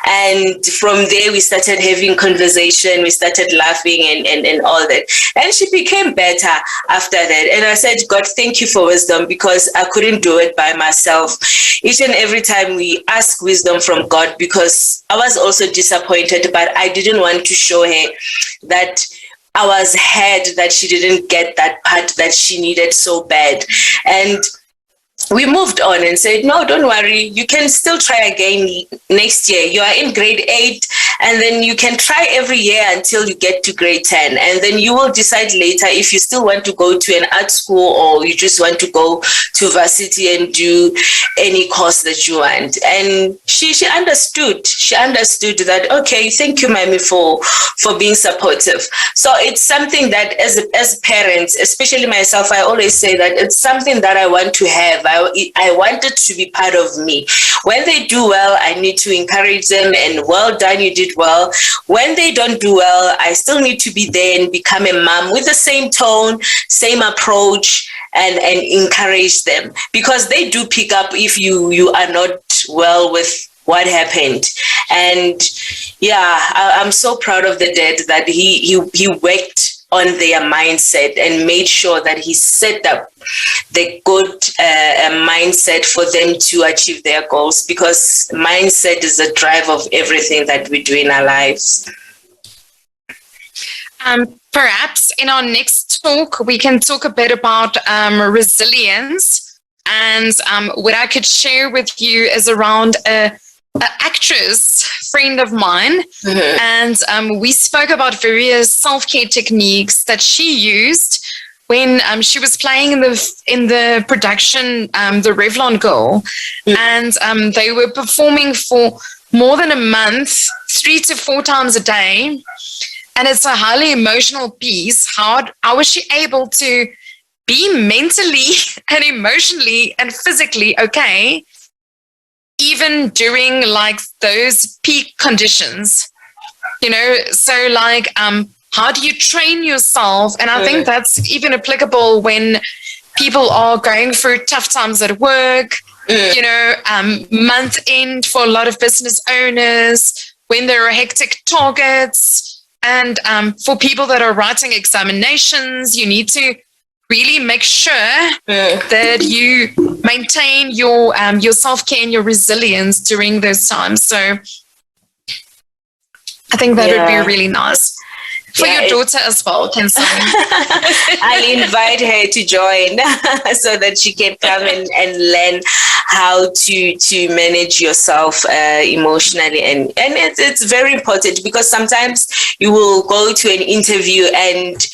And from there, we started having conversation, we started laughing and all that. And she became better after that. And I said, God, thank you for wisdom, because I couldn't do it by myself. Each and every time we ask wisdom from God, because I was also disappointed, but I didn't want to show her that I was hurt that she didn't get that part that she needed so bad. And we moved on and said, no, don't worry. You can still try again next year. You are in grade 8, and then you can try every year until you get to grade 10. And then you will decide later if you still want to go to an art school or you just want to go to varsity and do any course that you want. And she understood. She understood that, okay, thank you, Mommy, for being supportive. So it's something that as parents, especially myself, I always say that it's something that I want to have. I want it to be part of me. When they do well, I need to encourage them and well done, you did well. When they don't do well, I still need to be there and become a mom with the same tone, same approach, and encourage them, because they do pick up if you are not well with what happened. And yeah, I'm so proud of the dad that he worked on their mindset and made sure that he set up the good mindset for them to achieve their goals, because mindset is the drive of everything that we do in our lives. Perhaps in our next talk, we can talk a bit about resilience. And what I could share with you is around an actress friend of mine. Mm-hmm. And we spoke about various self-care techniques that she used when she was playing in the production, The Revlon Girl. Mm-hmm. And they were performing for more than a month, 3 to 4 times a day. And it's a highly emotional piece. How was she able to be mentally and emotionally and physically okay, even during like those peak conditions? You know, so like, how do you train yourself? And I think that's even applicable when people are going through tough times at work, you know, month end for a lot of business owners, when there are hectic targets. And for people that are writing examinations, you need to really make sure that you maintain your self-care and your resilience during those times. So I think that would be really nice. For your daughter as well, Khensani. I'll invite her to join so that she can come and learn how to manage yourself emotionally. And it's very important, because sometimes you will go to an interview and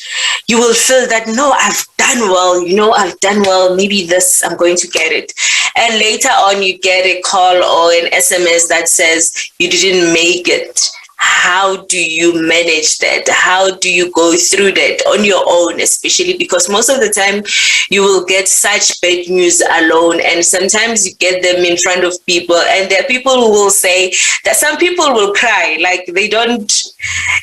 you will feel that, no, I've done well, I've done well, maybe this, I'm going to get it. And later on you get a call or an SMS that says you didn't make it. How do you manage that? How do you go through that on your own, especially because most of the time you will get such bad news alone, and sometimes you get them in front of people, and there are people who will say that some people will cry, like they don't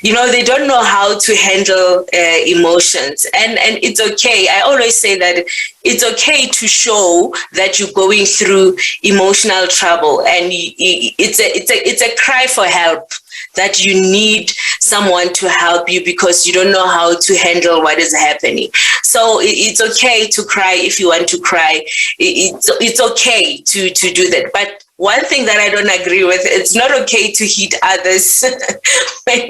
know how to handle emotions, and it's okay. I always say that it's okay to show that you're going through emotional trouble, and it's a cry for help, that you need someone to help you because you don't know how to handle what is happening. So it's okay to cry if you want to cry. It's okay to do that. But one thing that I don't agree with, it's not okay to hit others. I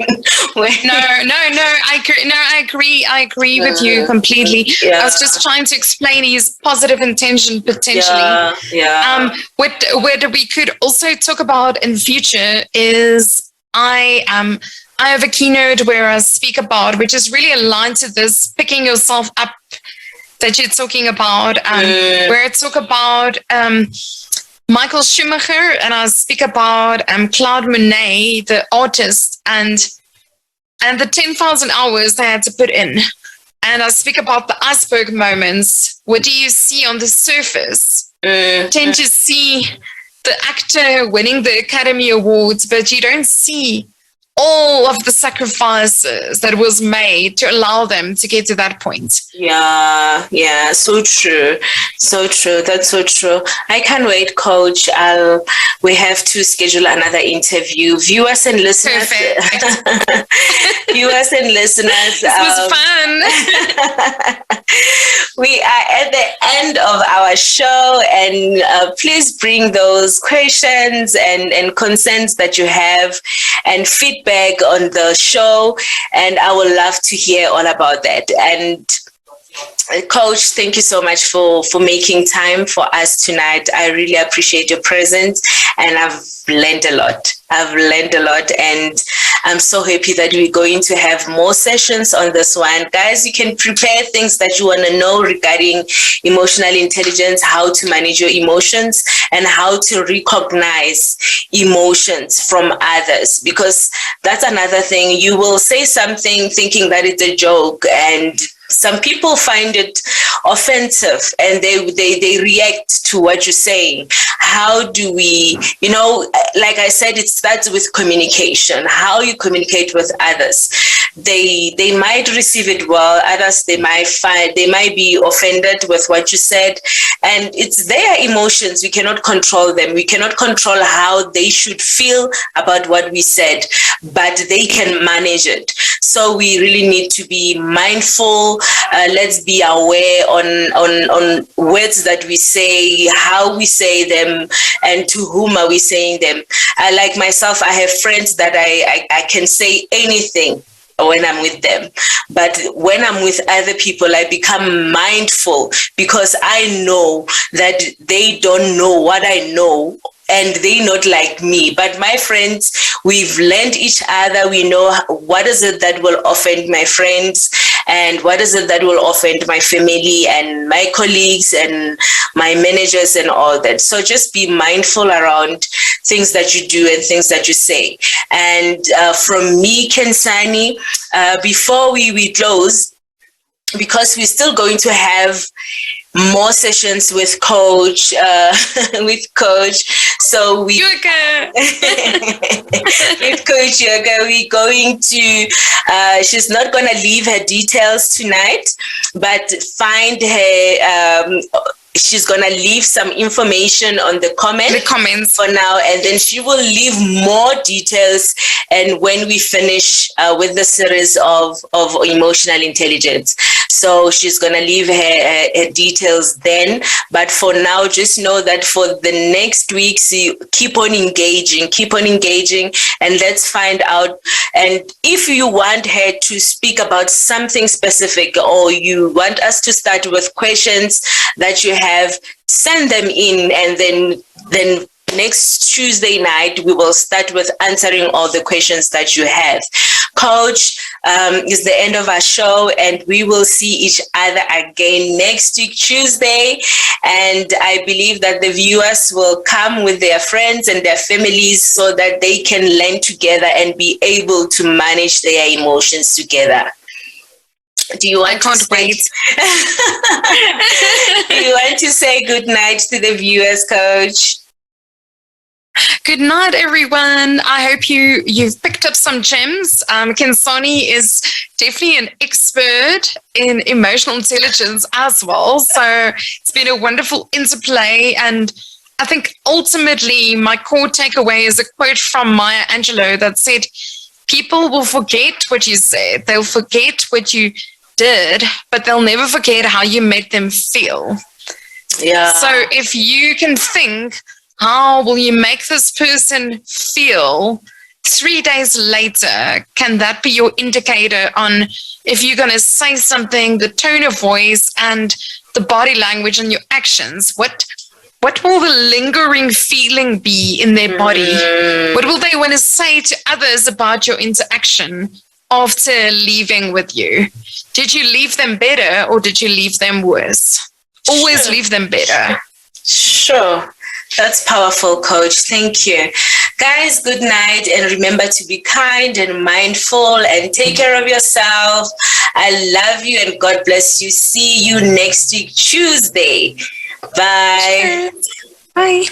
agree with you completely. Yeah. I was just trying to explain his positive intention potentially. Yeah. What we could also talk about in the future is I have a keynote where I speak about, which is really aligned to this picking yourself up that you're talking about, where I talk about Michael Schumacher, and I speak about Claude Monet, the artist, and the 10,000 hours they had to put in. And I speak about the iceberg moments. What do you see on the surface? Tend to see the actor winning the Academy Awards, but you don't see all of the sacrifices that was made to allow them to get to that point. Yeah, so true. That's so true. I can't wait, Coach. We have to schedule another interview. Viewers and listeners. Viewers and listeners. This was fun. We are at the end of our show, and please bring those questions and concerns that you have and feedback on the show, and I would love to hear all about that. And Coach, thank you so much for making time for us tonight. I really appreciate your presence, and I've learned a lot. And I'm so happy that we're going to have more sessions on this one. Guys, you can prepare things that you want to know regarding emotional intelligence, how to manage your emotions, and how to recognize emotions from others, because that's another thing. You will say something thinking that it's a joke, and some people find it offensive and they react to what you're saying. How do we, like I said, it starts with communication, how you communicate with others. They might receive it well, others they might be offended with what you said, and it's their emotions. We cannot control them. We cannot control how they should feel about what we said, but they can manage it. So we really need to be mindful. Let's be aware on words that we say, how we say them, and to whom are we saying them. Like myself, I have friends that I can say anything when I'm with them, but when I'm with other people, I become mindful, because I know that they don't know what I know, and they not like me. But my friends, we've learned each other. We know what is it that will offend my friends, and what is it that will offend my family and my colleagues and my managers and all that. So just be mindful around things that you do and things that you say. And from me, Khensani, before we close, because we're still going to have more sessions with coach, so with Coach Yoga, we're going to she's not going to leave her details tonight, but find her she's going to leave some information on the comments for now, and then she will leave more details. And when we finish with the series of emotional intelligence, so she's going to leave her details then. But for now, just know that for the next weeks, you keep on engaging, and let's find out. And if you want her to speak about something specific, or you want us to start with questions that you have, send them in, and then next Tuesday night we will start with answering all the questions that you have. Coach, is the end of our show, and we will see each other again next week Tuesday. And I believe that the viewers will come with their friends and their families, so that they can learn together and be able to manage their emotions together. Do you want I can't wait. Do you want to say good night to the viewers, Coach? Good night, everyone. I hope you've picked up some gems. Khensani is definitely an expert in emotional intelligence as well. So it's been a wonderful interplay. And I think ultimately my core takeaway is a quote from Maya Angelou that said, people will forget what you said. They'll forget what you did, but they'll never forget how you made them feel. Yeah. So if you can think, how will you make this person feel 3 days later? Can that be your indicator on if you're going to say something, the tone of voice and the body language and your actions? What will the lingering feeling be in their body? What will they want to say to others about your interaction after leaving with you? Did you leave them better, or did you leave them worse? Always leave them better. Sure. That's powerful, Coach. Thank you. Guys, good night, and remember to be kind and mindful and take care of yourself. I love you, and God bless you. See you next week, Tuesday. Bye. Bye.